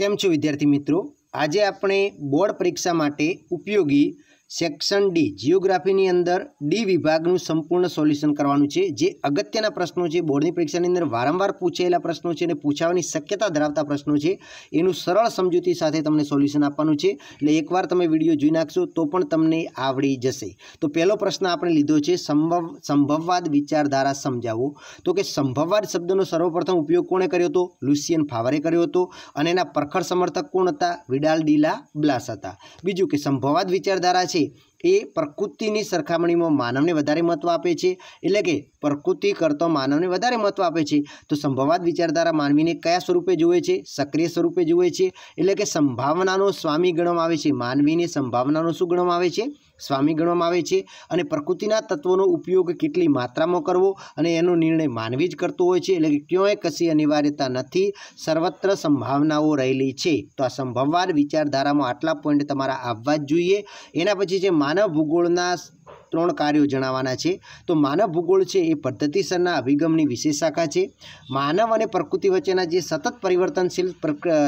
केम छो विद्यार्थी मित्रों, आज आपणे बोर्ड परीक्षा माटे उपयोगी सेक्शन डी जियोग्राफी अंदर डी विभागનું संपूर्ण सोल्यूशन करवानुं छे। जे अगत्यना प्रश्नों छे, बोर्डनी परीक्षानी अंदर वारंवार पूछायेला प्रश्नों छे अने पूछाવાની शक्यता धरावता प्रश्नों छे, एनुं सरळ समजूती साथे तमने सोल्यूशन आपवानुं छे। એટલે એકવાર તમે વિડિયો જોઈ નાખશો તો પણ તમને આવડી જશે। તો પહેલો પ્રશ્ન આપણે લીધો છે સંભવવાદ વિચારધારા સમજાવો। તો કે સંભવવાદ શબ્દનો સર્વપ્રથમ ઉપયોગ કોણે કર્યો હતો? લુસિયન ફાવરે કર્યો હતો અને એના પ્રખર સમર્થક કોણ હતા? વિડાલ ડી લા બ્લાસ હતા। બીજું કે સંભવવાદ વિચારધારા છે એ પ્રકૃતિની સરખામણીમાં માનવને વધારે મહત્વ આપે છે, એટલે કે પ્રકૃતિ કરતો માનવને વધારે મહત્વ આપે છે। તો સંભવવાદ વિચારધારા માનવીને કયા સ્વરૂપે જુએ છે? સક્રિય સ્વરૂપે જુએ છે, એટલે કે સંભાવનાનો સ્વામી ગણવામાં આવે છે। માનવીને સંભાવનાનો શું ગણવામાં આવે છે? સ્વામી ગણવામાં આવે છે। અને પ્રકૃતિના તત્વોનો ઉપયોગ કેટલી માત્રામાં કરવો અને એનો નિર્ણય માનવી જ કરતો હોય છે, એટલે કે ક્યાંય કશી અનિવાર્યતા નથી, સર્વત્ર સંભાવનાઓ રહેલી છે। તો આ સંભવવાદ વિચારધારામાં આટલા પોઈન્ટ તમારા આવવા જ જોઈએ। એના પછી જે मानव भूगोळना 3 कार्यों जणाववाना छे। तो मानव भूगोळ छे ए पद्धतिसरना अभिगमनी विशेष शाखा छे। मानव अने प्रकृति वच्चेना जे सतत परिवर्तनशील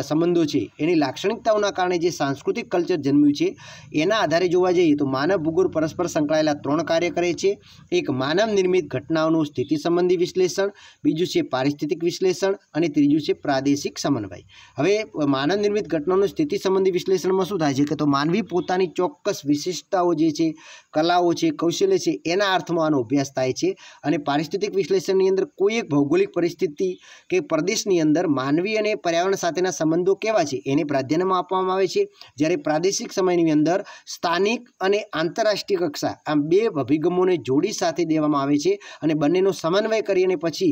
संबंधों छे एनी लाक्षणिकताओना कारणे जे सांस्कृतिक कल्चर जन्म्युं छे एना आधारे जोवा जईए तो मानव भूगोळ परस्पर संकळायेला 3 कार्य करे छे। एक मानव निर्मित घटनाओनुं स्थिति संबंधी विश्लेषण, बीजुं छे पारिस्थितिक विश्लेषण अने त्रीजुं छे प्रादेशिक समन्वय। हवे मानव निर्मित घटनाओनुं स्थिति संबंधी विश्लेषणमां शुं थाय छे के तो मानवी पोतानी चोक्कस विशिष्टताओ जे छे, कलाओ छे, कौशल्य छे एना अर्थमां आनो अभ्यास थाय छे। अने पारिस्थितिक विश्लेषणनी अंदर कोई एक भौगोलिक परिस्थिति के प्रदेशनी अंदर मानवी अने पर्यावरण साथेना संबंधो केवा छे एने प्राधान्यमां आपवामां आवे छे। ज्यारे प्रादेशिक समयनी अंदर स्थानिक अने आंतरराष्ट्रीय कक्षा आ बे अभिगमोने जोड़ी साथे देवामां आवे छे अने बंनेनो समन्वय करीने पछी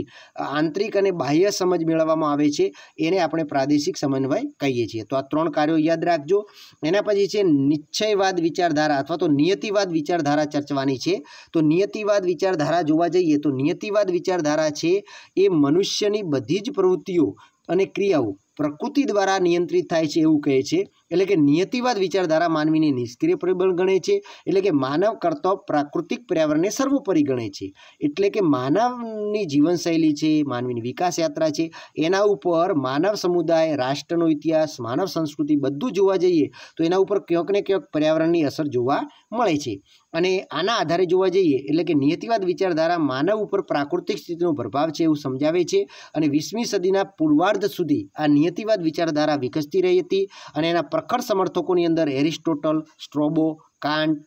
आंतरिक अने बाह्य समज मेळववामां आवे छे, एने आपणे प्रादेशिक समन्वय कहीए छीए। तो आ 3 कार्यों याद राखजो। एना पछी छे निश्चयवाद विचारधारा अथवा तो नियतिवाद विचारधारा चर्चवानी छे। तो नियतिवाद विचारधारा जोवा जईए तो नियतिवाद विचारधारा छे ए मनुष्यनी बधी ज प्रवृत्तिओ अने क्रियाओ प्रकृति द्वारा नियंत्रित थाय छे एवुं कहे छे। एटले के नियतिवाद विचारधारा मानवीने निष्क्रिय परिबळ गणे छे, एटले के मानव करता प्राकृतिक पर्यावरणने सर्वोपरि गणे छे। एटले के मानवनी जीवनशैली छे, मानवीनी विकास यात्रा छे, एना उपर मानव समुदाय, राष्ट्रनो इतिहास, मानव संस्कृति बधुं जोवा जईए तो एना उपर क्यांक ने क्यांक पर्यावरणनी असर जोवा मळे छे। अने आना आधारे जोवा जईए एटले के नियतिवाद विचारधारा मानव उपर प्राकृतिक स्थितिनो प्रभाव छे एवुं समजावे छे। अने 20મી सदीना पूर्वार्ध सुधी आ नियतिवाद विचारधारा विकसती रही हती अने एना प्रखर समर्थकोनी अंदर Aristotle, strobo, can't,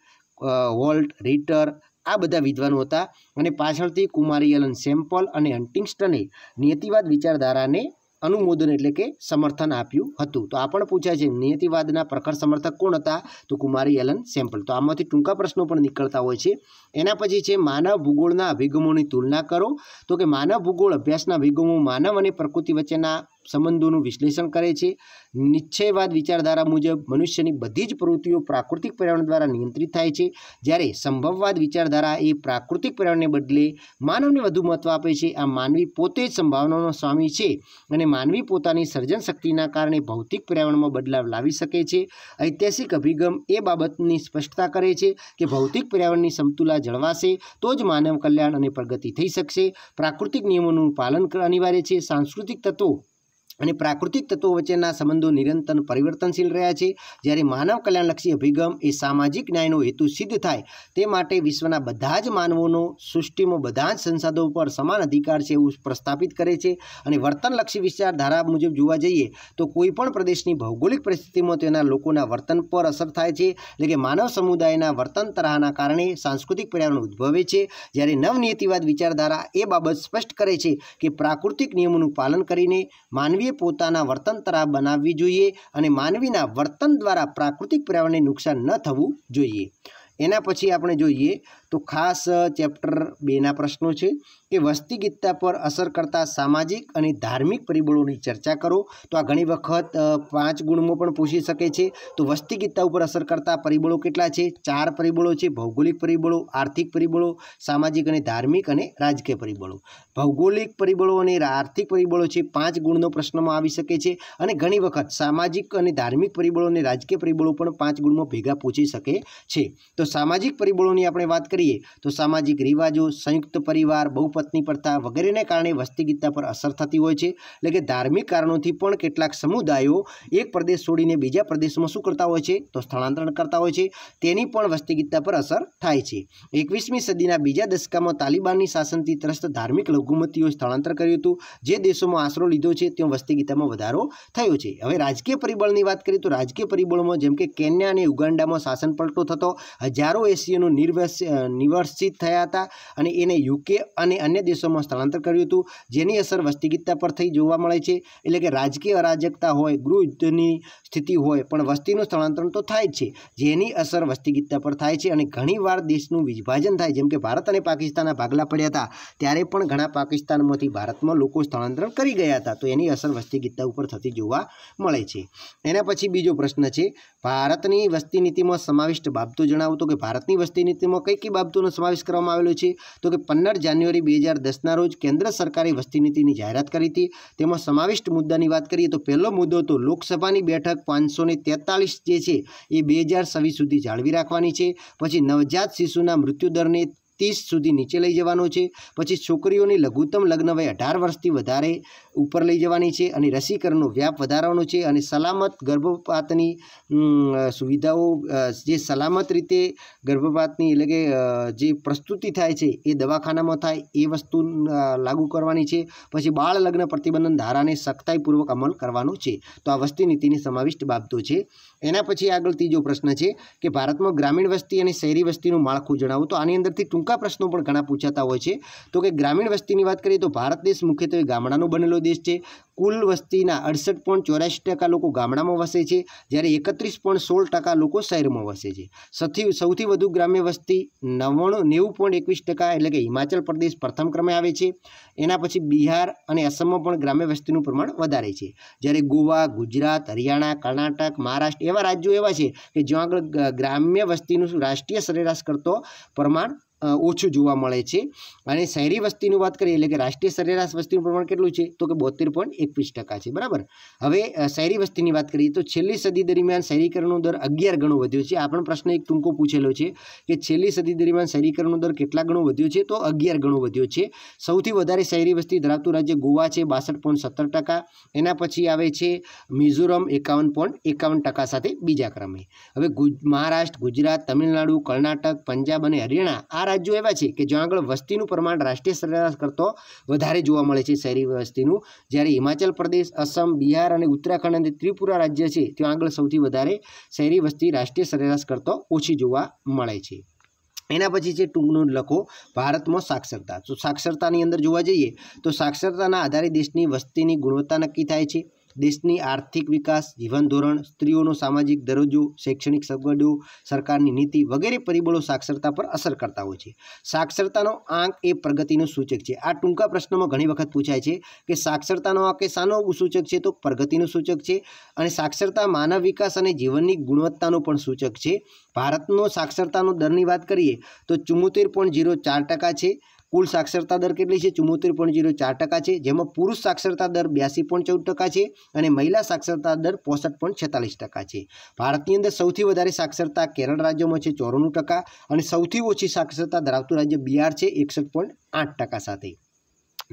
volt, Ritter आ बधा विद्वानो हता। अने पाछळथी कुमारी एलन सेम्पल अने हंटिंग्टने नियतिवाद विचारधाराने अनुमोदन एटले के समर्थन आप्युं हतुं। तो आ पण पूछाय छे नियतिवादना प्रखर समर्थक कोण हता? तो कुमारी एलन सेम्पल। तो आमांथी टूंका प्रश्नो पण निकळता होय छे। एना पछी छे मानव भूगोळना अभिगमोनी तुलना करो। तो के मानव भूगोळ अभ्यासना अभिगमो मानव अने प्रकृति वच्चेना संबंधोनुं विश्लेषण करे छे। निश्चयवाद विचारधारा मुजब मनुष्यनी बधी ज प्रवृत्तिओ प्राकृतिक पर्यावरण द्वारा नियंत्रित थाय छे, ज्यारे संभववाद विचारधारा ए प्राकृतिक पर्यावरणने बदले मानवने वधु महत्व आपे छे। आ मानवी पोते ज संभावनानो स्वामी छे अने मानवी पोतानी सर्जन शक्तिना कारणे भौतिक पर्यावरणमां बदलाव लावी शके छे। ऐतिहासिक अभिगम ए बाबतनी स्पष्टता करे छे के भौतिक पर्यावरणनी समतुला जळवाशे तो ज मानव कल्याण अने प्रगति थई शकशे। प्राकृतिक नियमोनुं पालन अनिवार्य छे। सांस्कृतिक तत्वों અને પ્રાકૃતિક તત્વો વચ્ચેના સંબંધો નિરંતર પરિવર્તનશીલ રહ્યા છે। જ્યારે માનવ કલ્યાણલક્ષી અભિગમ એ સામાજિક ન્યાયનો હેતુ સિદ્ધ થાય તે માટે વિશ્વના બધા જ માનવોનો સૃષ્ટિમાં બધા જ સંસાધનો પર સમાન અધિકાર છે એવું પ્રસ્થાપિત કરે છે। અને વર્તનલક્ષી વિચારધારા મુજબ જોવા જઈએ તો કોઈપણ પ્રદેશની ભૌગોલિક પરિસ્થિતિમાં તેના લોકોના વર્તન પર અસર થાય છે, એટલે કે માનવ સમુદાયના વર્તન તરાહના કારણે સાંસ્કૃતિક પર્યાવરણ ઉદ્ભવે છે। જ્યારે નવનિયતિવાદ વિચારધારા એ બાબત સ્પષ્ટ કરે છે કે પ્રાકૃતિક નિયમોનું પાલન કરીને માનવી પોતાના વર્તન તરાહ બનાવવી જોઈએ અને માનવીના વર્તન દ્વારા પ્રાકૃતિક પર્યાવરણને નુકસાન ન થવું જોઈએ। એના પછી આપણે જોઈએ તો ખાસ ચેપ્ટર 2ના પ્રશ્નો છે કે વસ્તી ગીતતા પર અસર કરતા સામાજિક અને ધાર્મિક પરિબળોની ચર્ચા કરો। તો આ ઘણી વખત 5 ગુણમાં પણ પૂછી શકે છે। તો વસ્તી ગીતતા ઉપર અસર કરતા પરિબળો કેટલા છે? 4 પરિબળો છે। ભૌગોલિક પરિબળો, આર્થિક પરિબળો, સામાજિક અને ધાર્મિક અને રાજકીય પરિબળો। ભૌગોલિક પરિબળો અને આર્થિક પરિબળો છે 5 ગુણનો પ્રશ્નમાં આવી શકે છે અને ઘણી વખત સામાજિક અને ધાર્મિક પરિબળો અને રાજકીય પરિબળો પણ 5 ગુણમાં ભેગા પૂછી શકે છે। તો સામાજિક પરિબળોની આપણે વાત કરીએ તો સામાજિક રિવાજો, સંયુક્ત પરિવાર, બહુપત્ની પત્ની પ્રથા વગેરેને કારણે વસ્તી ગીતતા પર અસર થતી હોય છે। એટલે કે ધાર્મિક કારણોથી પણ કેટલાક સમુદાયો એક પ્રદેશ છોડીને બીજા પ્રદેશમાં શું કરતા હોય છે તો સ્થળાંતર કરતા હોય છે, તેની પણ વસ્તી ગીતતા પર અસર થાય છે। 21મી સદીના બીજા દશકમાં તાલિબાનની શાસનથી ત્રસ્ત ધાર્મિક લઘુમતીઓએ સ્થળાંતર કર્યું હતું, જે દેશોમાં આશરો લીધો છે ત્યાં વસ્તી ગીતતામાં વધારો થયો છે। હવે રાજકીય પરિબળની વાત કરીએ તો રાજકીય પરિબળોમાં જેમ કે કેન્યા અને ઉગાન્ડામાં શાસન પલટો થતો, હજારો એશિયનો નિર્વાસિત થયા હતા અને એને યુકે અને અન્ય દેશોમાં સ્થળાંતર કર્યું હતું, જેની અસર વસ્તી ગીતતા પર થઈ જોવા મળે છે। એટલે કે રાજકીય અરાજકતા હોય, ગૃહ યુદ્ધની સ્થિતિ હોય પણ વસ્તીનું સ્થળાંતર તો થાય જ છે, જેની અસર વસ્તી ગીતતા પર થાય છે। અને ઘણીવાર દેશનું વિભાજન થાય, જેમ કે ભારત અને પાકિસ્તાનના ભાગલા પડ્યા હતા ત્યારે પણ ઘણા પાકિસ્તાનમાંથી ભારતમાં લોકો સ્થળાંતર કરી ગયા હતા, તો એની અસર વસ્તી ગીતતા ઉપર થતી જોવા મળે છે। એના પછી બીજો પ્રશ્ન છે, ભારતની વસ્તી નીતિમાં સમાવિષ્ટ બાબતો જણાવો। તો કે ભારતની વસ્તી નીતિમાં કઈ કઈ બાબતોનો સમાવેશ કરવામાં આવેલો છે તો કે 15 જાન્યુઆરી 2010ના રોજ કેન્દ્ર સરકારે વસ્તી નીતિની જાહેરાત કરી હતી। તેમાં સમાવિષ્ટ મુદ્દાની વાત કરીએ તો પહેલો મુદ્દો તો લોકસભાની બેઠક 543 જે છે એ 2026 સુધી જાળવી રાખવાની છે। પછી નવજાત શિશુના મૃત્યુદરને 30 સુધી નીચે લઈ જવાનો છે। પછી છોકરીઓની લઘુત્તમ લગ્ન વય 18 વર્ષથી વધારે ઉપર લઈ જવાની છે અને રસીકરણનો વ્યાપ વધારવાનો છે। અને સલામત ગર્ભપાતની સુવિધાઓ, જે સલામત રીતે ગર્ભપાતની એટલે કે જે પ્રસ્તુતિ થાય છે એ દવાખાનામાં થાય એ વસ્તુ લાગુ કરવાની છે। પછી બાળ લગ્ન પ્રતિબંધન ધારાને સખ્તાઈપૂર્વક અમલ કરવાનો છે। તો આ વસ્તી નીતિની સમાવિષ્ટ બાબતો છે। એના પછી આગળ ત્રીજો પ્રશ્ન છે કે ભારતમાં ગ્રામીણ વસ્તી અને શહેરી વસ્તીનું માળખું જણાવો। તો આની અંદરથી ટૂંકા પ્રશ્નો પણ ઘણા પૂછાતા હોય છે। તો કે ગ્રામીણ વસ્તીની વાત કરીએ તો ભારત દેશ મુખ્યત્વે ગામડાનો બનેલો દેશ છે। કુલ વસ્તીના 68.84% લોકો ગામડામાં વસે છે, જ્યારે 31.16% લોકો શહેરમાં વસે છે। સૌથી વધુ ગ્રામ્ય વસ્તી 90.21% એટલે કે હિમાચલ પ્રદેશ પ્રથમ ક્રમે આવે છે। એના પછી બિહાર અને અસમમાં પણ ગ્રામ્ય વસ્તીનું પ્રમાણ વધારે છે, જ્યારે ગોવા, ગુજરાત, હરિયાણા, કર્ણાટક, મહારાષ્ટ્ર એવા રાજ્યો એવા છે કે જ્યાં આગળ ગ્રામ્ય વસ્તીનું રાષ્ટ્રીય સરેરાશ કરતો પ્રમાણ ઓછું જોવા મળે છે। અને શહેરી વસ્તીની વાત કરીએ એટલે કે રાષ્ટ્રીય સરેરાશ વસ્તીનું પ્રમાણ કેટલું છે તો કે 72.21% છે, બરાબર। હવે શહેરી વસ્તીની વાત કરીએ તો છેલ્લી સદી દરમિયાન શહેરીકરણનો દર 11 ગણો વધ્યો છે। આ પણ પ્રશ્ન એક ટૂંકો પૂછેલો છે કે છેલ્લી સદી દરમિયાન શહેરીકરણનો દર કેટલા ગણો વધ્યો છે તો 11 ગણો વધ્યો છે। સૌથી વધારે શહેરી વસ્તી ધરાવતું રાજ્ય ગોવા છે 62.17%, એના પછી આવે છે મિઝોરમ 51.51% સાથે બીજા ક્રમે। હવે મહારાષ્ટ્ર, ગુજરાત, તમિલનાડુ, કર્ણાટક, પંજાબ અને હરિયાણા આ રાજ્યો એવા છે કે જ્યાં આગળ વસ્તીનું પ્રમાણ રાષ્ટ્રીય સરેરાશ કરતો વધારે જોવા મળે છે શહેરી વસ્તીનું, જ્યારે હિમાચલ પ્રદેશ, અસમ, બિહાર અને ઉત્તરાખંડ અને ત્રિપુરા રાજ્ય છે ત્યાં આગળ સૌથી વધારે શહેરી વસ્તી રાષ્ટ્રીય સરેરાશ કરતો ઓછી જોવા મળે છે। એના પછી છે ટૂંકનું લખો ભારતમાં સાક્ષરતા। તો સાક્ષરતાની અંદર જોવા જઈએ તો સાક્ષરતાના આધારે દેશની વસ્તીની ગુણવત્તા નક્કી થાય છે। દેશની આર્થિક વિકાસ, જીવન ધોરણ, સ્ત્રીઓનો સામાજિક દરજ્જો, શૈક્ષણિક સગવડો, સરકારની નીતિ વગેરે પરિબળો સાક્ષરતા પર અસર કરતા હોય છે। સાક્ષરતાનો આંક એ પ્રગતિનું સૂચક છે। આ ટૂંકા પ્રશ્નમાં ઘણી વખત પૂછાય છે કે સાક્ષરતાનો આંક એ શાનો સૂચક છે તો પ્રગતિનું સૂચક છે। અને સાક્ષરતા માનવ વિકાસ અને જીવનની ગુણવત્તાનું પણ સૂચક છે। ભારતનો સાક્ષરતાનો દરની વાત કરીએ તો 74.04% છે। કુલ સાક્ષરતા દર કેટલી છે 74.04% છે, જેમાં પુરુષ સાક્ષરતા દર 82.14% છે અને મહિલા સાક્ષરતા દર 65.46% છે। ભારતની અંદર સૌથી વધારે સાક્ષરતા કેરળ રાજ્યમાં છે 94% અને સૌથી ઓછી સાક્ષરતા ધરાવતું રાજ્ય બિહાર છે 61.8% સાથે।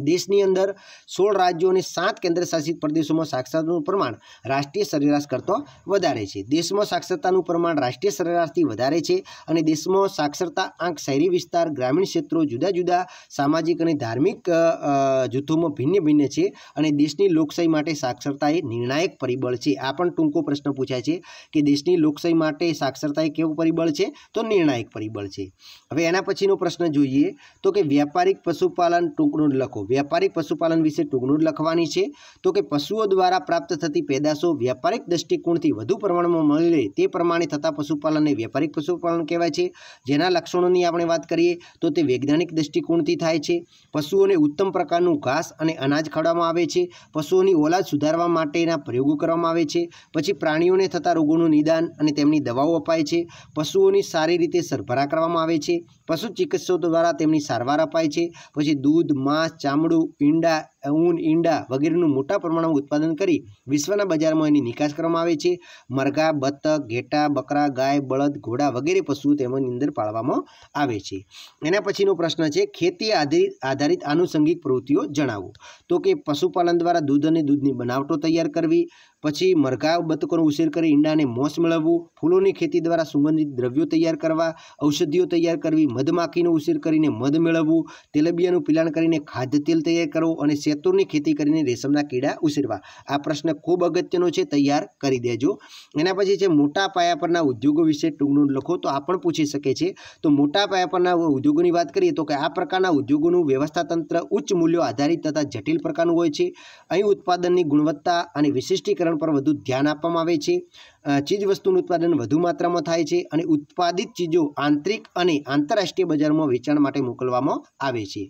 દેશની અંદર 16 રાજ્યો અને 7 કેન્દ્રશાસિત પ્રદેશોમાં સાક્ષરતાનું પ્રમાણ રાષ્ટ્રીય સરેરાશ કરતો વધારે છે। દેશમાં સાક્ષરતાનું પ્રમાણ રાષ્ટ્રીય સરેરાશથી વધારે છે અને દેશમાં સાક્ષરતા આંક શહેરી વિસ્તાર, ગ્રામીણ ક્ષેત્રો, જુદા જુદા સામાજિક અને ધાર્મિક જૂથોમાં ભિન્ન ભિન્ન છે અને દેશની લોકશાહી માટે સાક્ષરતા એ નિર્ણાયક પરિબળ છે। આ પણ ટૂંકો પ્રશ્ન પૂછાય છે કે દેશની લોકશાહી માટે સાક્ષરતા એ કેવું પરિબળ છે તો નિર્ણાયક પરિબળ છે। હવે એના પછીનો પ્રશ્ન જોઈએ તો કે વ્યાપારિક પશુપાલન ટૂંકનું લખો। વ્યાપારિક પશુપાલન વિશે ટૂંકનું લખવાની છે તો કે પશુઓ દ્વારા પ્રાપ્ત થતી પેદાશો વ્યાપારિક દૃષ્ટિકોણથી વધુ પ્રમાણમાં મળે તે પ્રમાણે થતા પશુપાલનને વ્યાપારિક પશુપાલન કહેવાય છે। જેના લક્ષણોની આપણે વાત કરીએ તો તે વૈજ્ઞાનિક દૃષ્ટિકોણથી થાય છે। પશુઓને ઉત્તમ પ્રકારનું ઘાસ અને અનાજ ખવડાવવામાં આવે છે। પશુઓની ઓલાદ સુધારવા માટેના પ્રયોગો કરવામાં આવે છે। પછી પ્રાણીઓને થતા રોગોનું નિદાન અને તેમની દવાઓ અપાય છે। પશુઓની સારી રીતે સરભરા કરવામાં આવે છે। પશુ ચિકિત્સકો દ્વારા તેમની સારવાર અપાય છે। પછી દૂધ, માંસ, ચામડું, ઈંડા, ઊન, ઈંડા વગેરેનું મોટા પ્રમાણમાં ઉત્પાદન કરી વિશ્વના બજારમાં એની નિકાસ કરવામાં આવે છે. મરઘા, બતક, ઘેટા, બકરા, ગાય, બળદ, ઘોડા વગેરે પશુઓ તેની અંદર પાળવામાં આવે છે. એના પછીનો પ્રશ્ન છે ખેતી આધારિત આનુષંગિક પ્રવૃત્તિઓ જણાવો. તો કે પશુપાલન દ્વારા દૂધ અને દૂધની બનાવટો તૈયાર કરવી, પછી મરઘા, બતકોનો ઉછેર કરી ઈંડાને મોસ મેળવવું, ફૂલોની ખેતી દ્વારા સુગંધિત દ્રવ્યો તૈયાર કરવા, ઔષધિઓ તૈયાર કરવી, મધમાખીનો ઉછેર કરીને મધ મેળવવું, તેલબિયાનું પિલાણ કરીને ખાદ્ય તેલ તૈયાર કરવું અને શેતૂરની ખેતી કરીને રેશમના કીડા ઉછેરવા. આ પ્રશ્ન ખૂબ અગત્યનો છે, તૈયાર કરી દેજો. એના પછી છે મોટા પાયા પરના ઉદ્યોગો વિશે ટૂંકનું લખો. તો આ પણ પૂછી શકે છે. તો મોટા પાયા પરના ઉદ્યોગોની વાત કરીએ તો કે આ પ્રકારના ઉદ્યોગોનું વ્યવસ્થા તંત્ર ઉચ્ચ મૂલ્યો આધારિત તથા જટિલ પ્રકારનું હોય છે. અહીં ઉત્પાદનની ગુણવત્તા અને વિશિષ્ટીકરણ પર વધુ ધ્યાન આપવામાં આવે છે. ચીજ વસ્તુનું ઉત્પાદન વધુ માત્રામાં થાય છે અને ઉત્પાદિત ચીજો આંતરિક અને આંતરરાષ્ટ્રીય બજારમાં વેચાણ માટે મોકલવામાં આવે છે.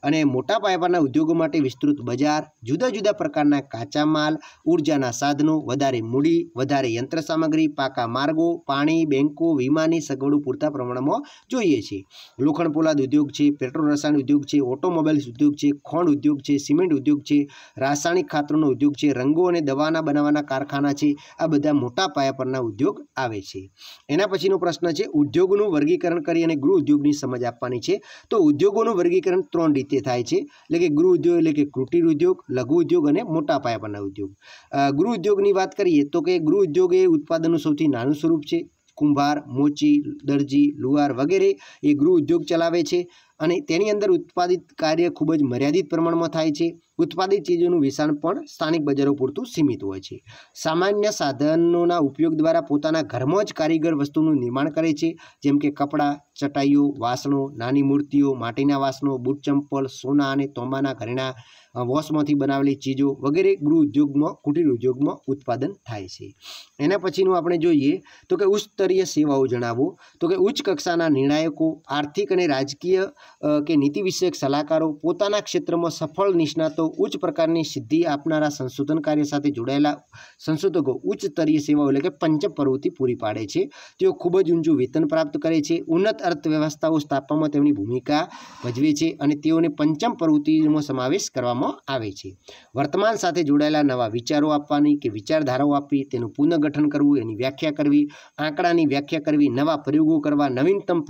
અને મોટા પાયા પરના ઉદ્યોગો માટે વિસ્તૃત બજાર, જુદા જુદા પ્રકારના કાચા માલ, ઉર્જાના સાધનો, વધારે મૂડી, વધારે યંત્ર સામગ્રી, પાકા માર્ગો, પાણી, બેંકો, વીમાની સગવડો પૂરતા પ્રમાણમાં જોઈએ છે. લોખંડ પોલાદ ઉદ્યોગ છે, પેટ્રોલ રસાયણ ઉદ્યોગ છે, ઓટોમોબાઈલ્સ ઉદ્યોગ છે, ખોંડ ઉદ્યોગ છે, સિમેન્ટ ઉદ્યોગ છે, રાસાયણિક ખાતરોનો ઉદ્યોગ છે, રંગો અને દવાના બનાવવાના કારખાના છે. આ બધા મોટા પાયા પરના ઉદ્યોગ આવે છે. એના પછીનો પ્રશ્ન છે ઉદ્યોગોનું વર્ગીકરણ કરી અને ગૃહ ઉદ્યોગની સમજ આપવાની છે. તો ઉદ્યોગોનું વર્ગીકરણ 3 રીતે થાય છે, એટલે કે ગૃહ ઉદ્યોગ એટલે કે કુટીર ઉદ્યોગ, લઘુ ઉદ્યોગ અને મોટા પાયા પરના ઉદ્યોગ. ગૃહ ઉદ્યોગની વાત કરીએ તો કે ગૃહ ઉદ્યોગ એ ઉત્પાદનનું સૌથી નાનું સ્વરૂપ છે. કુંભાર, મોચી, દરજી, લુહાર વગેરે એ ગૃહ ઉદ્યોગ ચલાવે છે અને તેની અંદર ઉત્પાદિત કાર્ય ખૂબ જ મર્યાદિત પ્રમાણમાં થાય છે. ઉત્પાદિત ચીજોનું વેચાણ પણ સ્થાનિક બજારો પૂરતું સીમિત હોય છે. સામાન્ય સાધનોના ઉપયોગ દ્વારા પોતાના ઘરમાં જ કારીગર વસ્તુનું નિર્માણ કરે છે, જેમ કે કપડાં, ચટાઈઓ, વાસણો, નાની મૂર્તિઓ, માટીના વાસણો, બૂટ, ચંપલ, સોના અને તાંબાના ઘરેણાં, વોશમાંથી બનાવેલી ચીજો વગેરે ગૃહ ઉદ્યોગમાં, કુટીર ઉદ્યોગમાં ઉત્પાદન થાય છે. એના પછીનું આપણે જોઈએ તો કે ઉચ્ચ સ્તરીય સેવાઓ જણાવો. તો કે ઉચ્ચ કક્ષાના નિર્ણાયકો, આર્થિક અને રાજકીય કે નીતિ વિષયક સલાહકારો, પોતાના ક્ષેત્રમાં સફળ નિષ્ણાતો, ઉચ્ચ પ્રકારની સિદ્ધિ આપનારા સંશોધન કાર્ય સાથે જોડાયેલા સંશોધકો ઉચ્ચ સ્તરીય સેવાઓ એટલે કે પંચમ પ્રવૃત્તિ પૂરી પાડે છે. તેઓ ખૂબ જ ઊંચું વેતન પ્રાપ્ત કરે છે, ઉન્નત અર્થવ્યવસ્થાઓ સ્થાપવામાં તેમની ભૂમિકા ભજવે છે અને તેઓને પંચમ પ્રવૃત્તિમાં સમાવેશ કરવામાં આવે છે. વર્તમાન સાથે જોડાયેલા નવા વિચારો આપવાની કે વિચારધારાઓ આપવી, તેનું પુનઃગઠન કરવું, એની વ્યાખ્યા કરવી, આંકડાની વ્યાખ્યા કરવી, નવા પ્રયોગો કરવા, નવીનતમ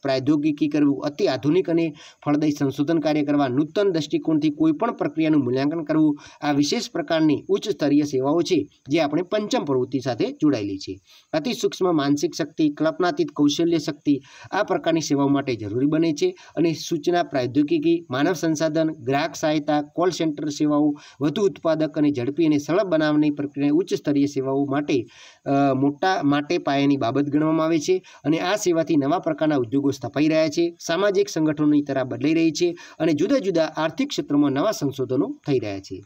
પ્રૌદ્યોગિકી કરવું, અતિ આધુનિક અને ફળદાયી સંશોધન કાર્ય કરવા, નૂતન દ્રષ્ટિકોણથી કોઈપણ પ્રક્રિયાનું મૂલ્યાંકન કરવું. આ વિશેષ પ્રકારની ઉચ્ચ સ્તરીય સેવાઓ છે જે આપણે પંચમ પ્રવૃત્તિ સાથે જોડાયેલી છે. અતિ સૂક્ષ્મ માનસિક શક્તિ, કલ્પનાતીત કૌશલ્ય શક્તિ આ પ્રકારની સેવાઓ માટે જરૂરી બને છે અને સૂચના પ્રૌદ્યોગિકી, માનવ સંસાધન, ગ્રાહક સહાયતા, કોલ સેન્ટર સેવાઓ, વધુ ઉત્પાદક અને ઝડપી અને સરળ બનાવવાની પ્રક્રિયા ઉચ્ચ સ્તરીય સેવાઓ માટે પાયાની બાબત ગણવામાં આવે છે અને આ સેવાથી નવા પ્રકારના ઉદ્યોગો સ્થપાઈ રહ્યા છે, સામાજિક સંગઠનોની તરફ બદલાઈ રહી છે અને જુદા જુદા આર્થિક ક્ષેત્રોમાં નવા સંશોધનો થઈ રહ્યા છે.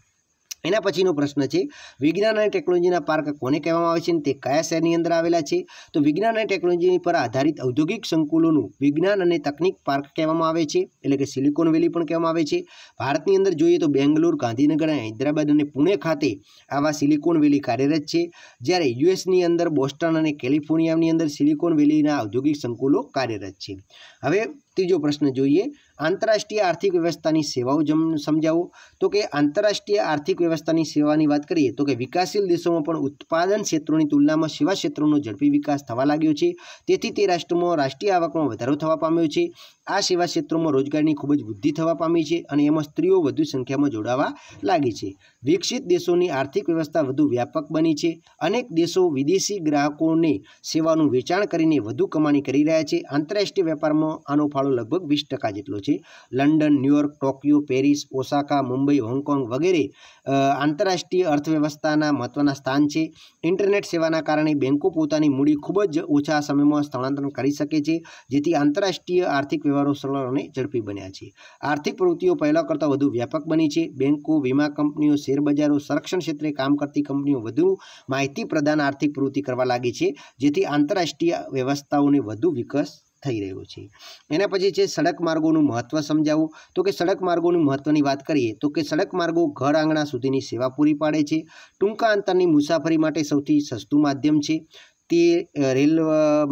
એના પછીનો પ્રશ્ન છે વિજ્ઞાન અને ટેકનોલોજીના પાર્ક કોને કહેવામાં આવે છે અને તે કયા શહેરની અંદર આવેલા છે. તો વિજ્ઞાન અને ટેકનોલોજી પર આધારિત ઔદ્યોગિક સંકુલોનું વિજ્ઞાન અને તકનિક પાર્ક કહેવામાં આવે છે, એટલે કે સિલિકોન વેલી પણ કહેવામાં આવે છે. ભારતની અંદર જોઈએ તો બેંગ્લોર, ગાંધીનગર, હૈદરાબાદ અને પુણે ખાતે આવા સિલિકોન વેલી કાર્યરત છે, જ્યારે યુએસની અંદર બોસ્ટન અને કેલિફોર્નિયાની અંદર સિલિકોન વેલીના ઔદ્યોગિક સંકુલો કાર્યરત છે. હવે ત્રીજો પ્રશ્ન જોઈએ આંતરરાષ્ટ્રીય આર્થિક વ્યવસ્થાની સેવાઓ સમજાવો. તો કે આંતરરાષ્ટ્રીય આર્થિક વ્યવસ્થાની સેવાની વાત કરીએ તો કે વિકાસશીલ દેશોમાં પણ ઉત્પાદન ક્ષેત્રોની તુલનામાં સેવા ક્ષેત્રોનો ઝડપી વિકાસ થવા લાગ્યો છે. તેથી તે રાષ્ટ્રોમાં રાષ્ટ્રીય આવકમાં વધારો થવા પામ્યો છે. આ સેવા ક્ષેત્રોમાં રોજગારની ખૂબ જ વૃદ્ધિ થવા પામી છે અને એમાં સ્ત્રીઓ વધુ સંખ્યામાં જોડાવા લાગી છે. વિકસિત દેશોની આર્થિક વ્યવસ્થા વધુ વ્યાપક બની છે. અનેક દેશો વિદેશી ગ્રાહકોને સેવાનું વેચાણ કરીને વધુ કમાણી કરી રહ્યા છે. આંતરરાષ્ટ્રીય વેપારમાં આનો ફાળો લગભગ 20% જેટલો છે. London, New York, Tokyo, Paris, Osaka, Mumbai, Hong Kong વગેરે આંતરરાષ્ટ્રીય અર્થવ્યવસ્થાના મહત્વના સ્થાન છે. ઇન્ટરનેટ સેવાના કારણે બેન્કો પોતાની મૂડી ખૂબ જ ઓછા સમયમાં સ્થળાંતરણ કરી શકે છે, જેથી આંતરરાષ્ટ્રીય આર્થિક વ્યવહારો સરળ અને ઝડપી બન્યા છે. આર્થિક પ્રવૃત્તિઓ પહેલાં કરતાં વધુ વ્યાપક બની છે. બેન્કો, વીમા કંપનીઓ, શેરબજારો, સંરક્ષણ ક્ષેત્રે કામ કરતી કંપનીઓ વધુ માહિતી પ્રદાન આર્થિક પ્રવૃત્તિ કરવા લાગી છે, જેથી આંતરરાષ્ટ્રીય વ્યવસ્થાઓને વધુ વિકાસ થઈ રહ્યો છે. એના પછી છે સડક માર્ગોનું મહત્વ સમજાવવું. તો કે સડક માર્ગોનું મહત્વની વાત કરીએ તો કે સડક માર્ગો ઘર આંગણા સુધીની સેવા પૂરી પાડે છે. ટૂંકા અંતરની મુસાફરી માટે સૌથી સસ્તું માધ્યમ છે. તે રેલ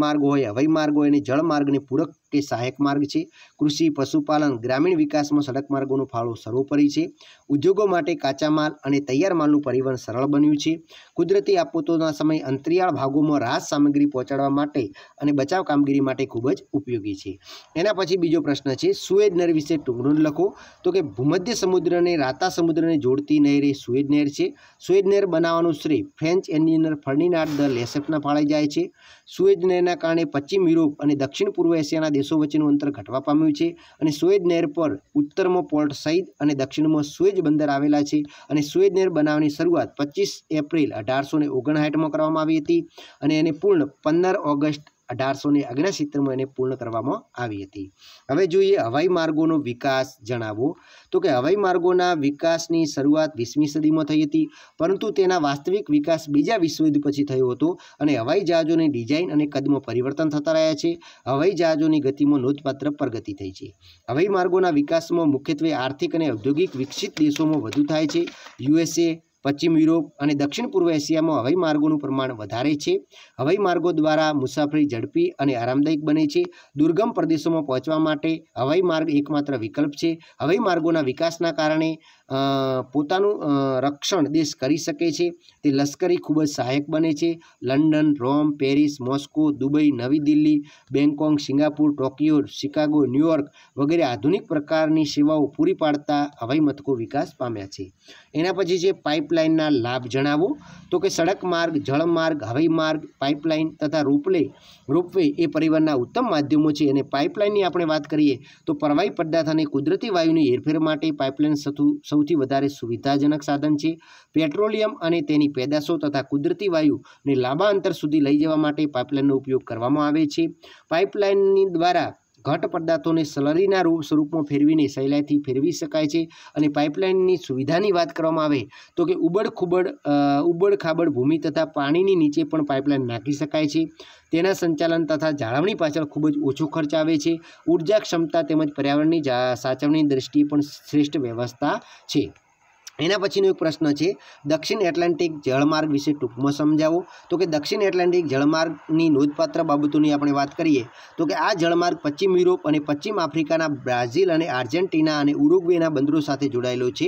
માર્ગ હોય, હવાઈ માર્ગ હોય અને જળ માર્ગને પૂરક કે સહાયક માર્ગ છે। કૃષિ, પશુપાલન, ગ્રામીણ વિકાસમાં સડક માર્ગોનો ફાળો સર્વોપરી છે। ઉદ્યોગો માટે કાચા માલ અને તૈયાર માલનું પરિવહન સરળ બન્યું છે। કુદરતી આપતોના સમયે અંતરિયાળ ભાગોમાં રાહત સામગ્રી પહોંચાડવા માટે અને બચાવ કામગીરી માટે ખૂબ જ ઉપયોગી છે। એના પછી બીજો પ્રશ્ન છે, સુએઝ નહેર વિશે ટૂંક નોંધ લખો। તો કે ભૂમધ્ય સમુદ્રને રાતા સમુદ્રને જોડતી નહેર એ સુએઝ નહેર છે। સુએઝ નહેર બનાવવાનું શ્રેય ફ્રેન્ચ એન્જિનિયર ફર્ડિનાન્ડ દ લેસેફના ફાળે જાય છે। સુએઝ નહેરના કારણે પશ્ચિમ યુરોપ અને દક્ષિણ પૂર્વ એશિયાના દેશો વચ્ચેનું અંતર ઘટવા પામ્યું છે અને સુએઝ નહેર પર ઉત્તરમાં પોર્ટ સઈદ અને દક્ષિણમાં સુએઝ બંદર આવેલા છે અને સુએઝ નહેર બનાવવાની શરૂઆત 25 એપ્રિલ 1859માં કરવામાં આવી હતી અને એને પૂર્ણ 15 ઓગસ્ટ 1869માં એને પૂર્ણ કરવામાં આવી હતી। હવે જોઈએ હવાઈ માર્ગોનો વિકાસ જણાવો। તો કે હવાઈ માર્ગોના વિકાસની શરૂઆત 20મી સદીમાં થઈ હતી, પરંતુ તેના વાસ્તવિક વિકાસ બીજા વિશ્વયુદ્ધ પછી થયો હતો અને હવાઈ જહાજોની ડિઝાઇન અને કદમાં પરિવર્તન થતા રહ્યા છે। હવાઈ જહાજોની ગતિમાં નોંધપાત્ર પ્રગતિ થઈ છે। હવાઈ માર્ગોના વિકાસમાં મુખ્યત્વે આર્થિક અને ઔદ્યોગિક વિકસિત દેશોમાં વધુ થાય છે। USA, પશ્ચિમ યુરોપ અને દક્ષિણ પૂર્વ એશિયામાં હવાઈ માર્ગોનું પ્રમાણ વધારે છે। હવાઈ માર્ગો દ્વારા મુસાફરી ઝડપી અને આરામદાયક બને છે। દુર્ગમ પ્રદેશોમાં પહોંચવા માટે હવાઈ માર્ગ એકમાત્ર વિકલ્પ છે। હવાઈ માર્ગોના વિકાસના કારણે પોતાનું રક્ષણ દેશ કરી શકે છે। તે લશ્કરી ખૂબ જ સહાયક બને છે। લંડન, રોમ, પેરિસ, મોસ્કો, દુબઈ, નવી Delhi, Bangkok, Singapore, Tokyo, Chicago, New York વગેરે આધુનિક પ્રકારની સેવાઓ પૂરી પાડતા હવાઈ મથકો વિકાસ પામ્યા છે। એના પછી છે પાઇપલાઇનના લાભ જણાવો। તો કે સડક માર્ગ, જળમાર્ગ, હવાઈ માર્ગ, પાઇપલાઇન તથા રોપવે એ પરિવહનના ઉત્તમ માધ્યમો છે અને પાઇપલાઇનની આપણે વાત કરીએ તો પ્રવાહી પદાર્થ અને કુદરતી વાયુની હેરફેર માટે પાઇપલાઇન સૌથી વધારે સુવિધાજનક સાધન છે। પેટ્રોલિયમ અને તેની પેદાશો તથા કુદરતી વાયુને લાંબા અંતર સુધી લઈ જવા માટે પાઇપલાઇનનો ઉપયોગ કરવામાં આવે છે। પાઇપલાઇનની દ્વારા ઘટ પદાર્થોને સ્લરીના સ્વરૂપમાં ફેરવીને સહેલાઈથી ફેરવી શકાય છે અને પાઇપલાઇનની સુવિધાની વાત કરવામાં આવે તો કે ઉબડ ખાબડ ભૂમિ તથા પાણીની નીચે પણ પાઇપલાઇન નાખી શકાય છે। તેના સંચાલન તથા જાળવણી પાછળ ખૂબ જ ઓછો ખર્ચ આવે છે। ઉર્જા ક્ષમતા તેમજ પર્યાવરણની સાચવણીની દ્રષ્ટિએ પણ શ્રેષ્ઠ વ્યવસ્થા છે। એના પછીનો એક પ્રશ્ન છે, દક્ષિણ એટલાન્ટિક જળમાર્ગ વિશે ટૂંકમાં સમજાવો। તો કે દક્ષિણ એટલાન્ટિક જળમાર્ગની નોંધપાત્ર બાબતોની આપણે વાત કરીએ તો કે આ જળમાર્ગ પશ્ચિમ યુરોપ અને પશ્ચિમ આફ્રિકાના બ્રાઝિલ અને આર્જેન્ટિના અને ઉરુગ્વેના બંદરો સાથે જોડાયેલો છે।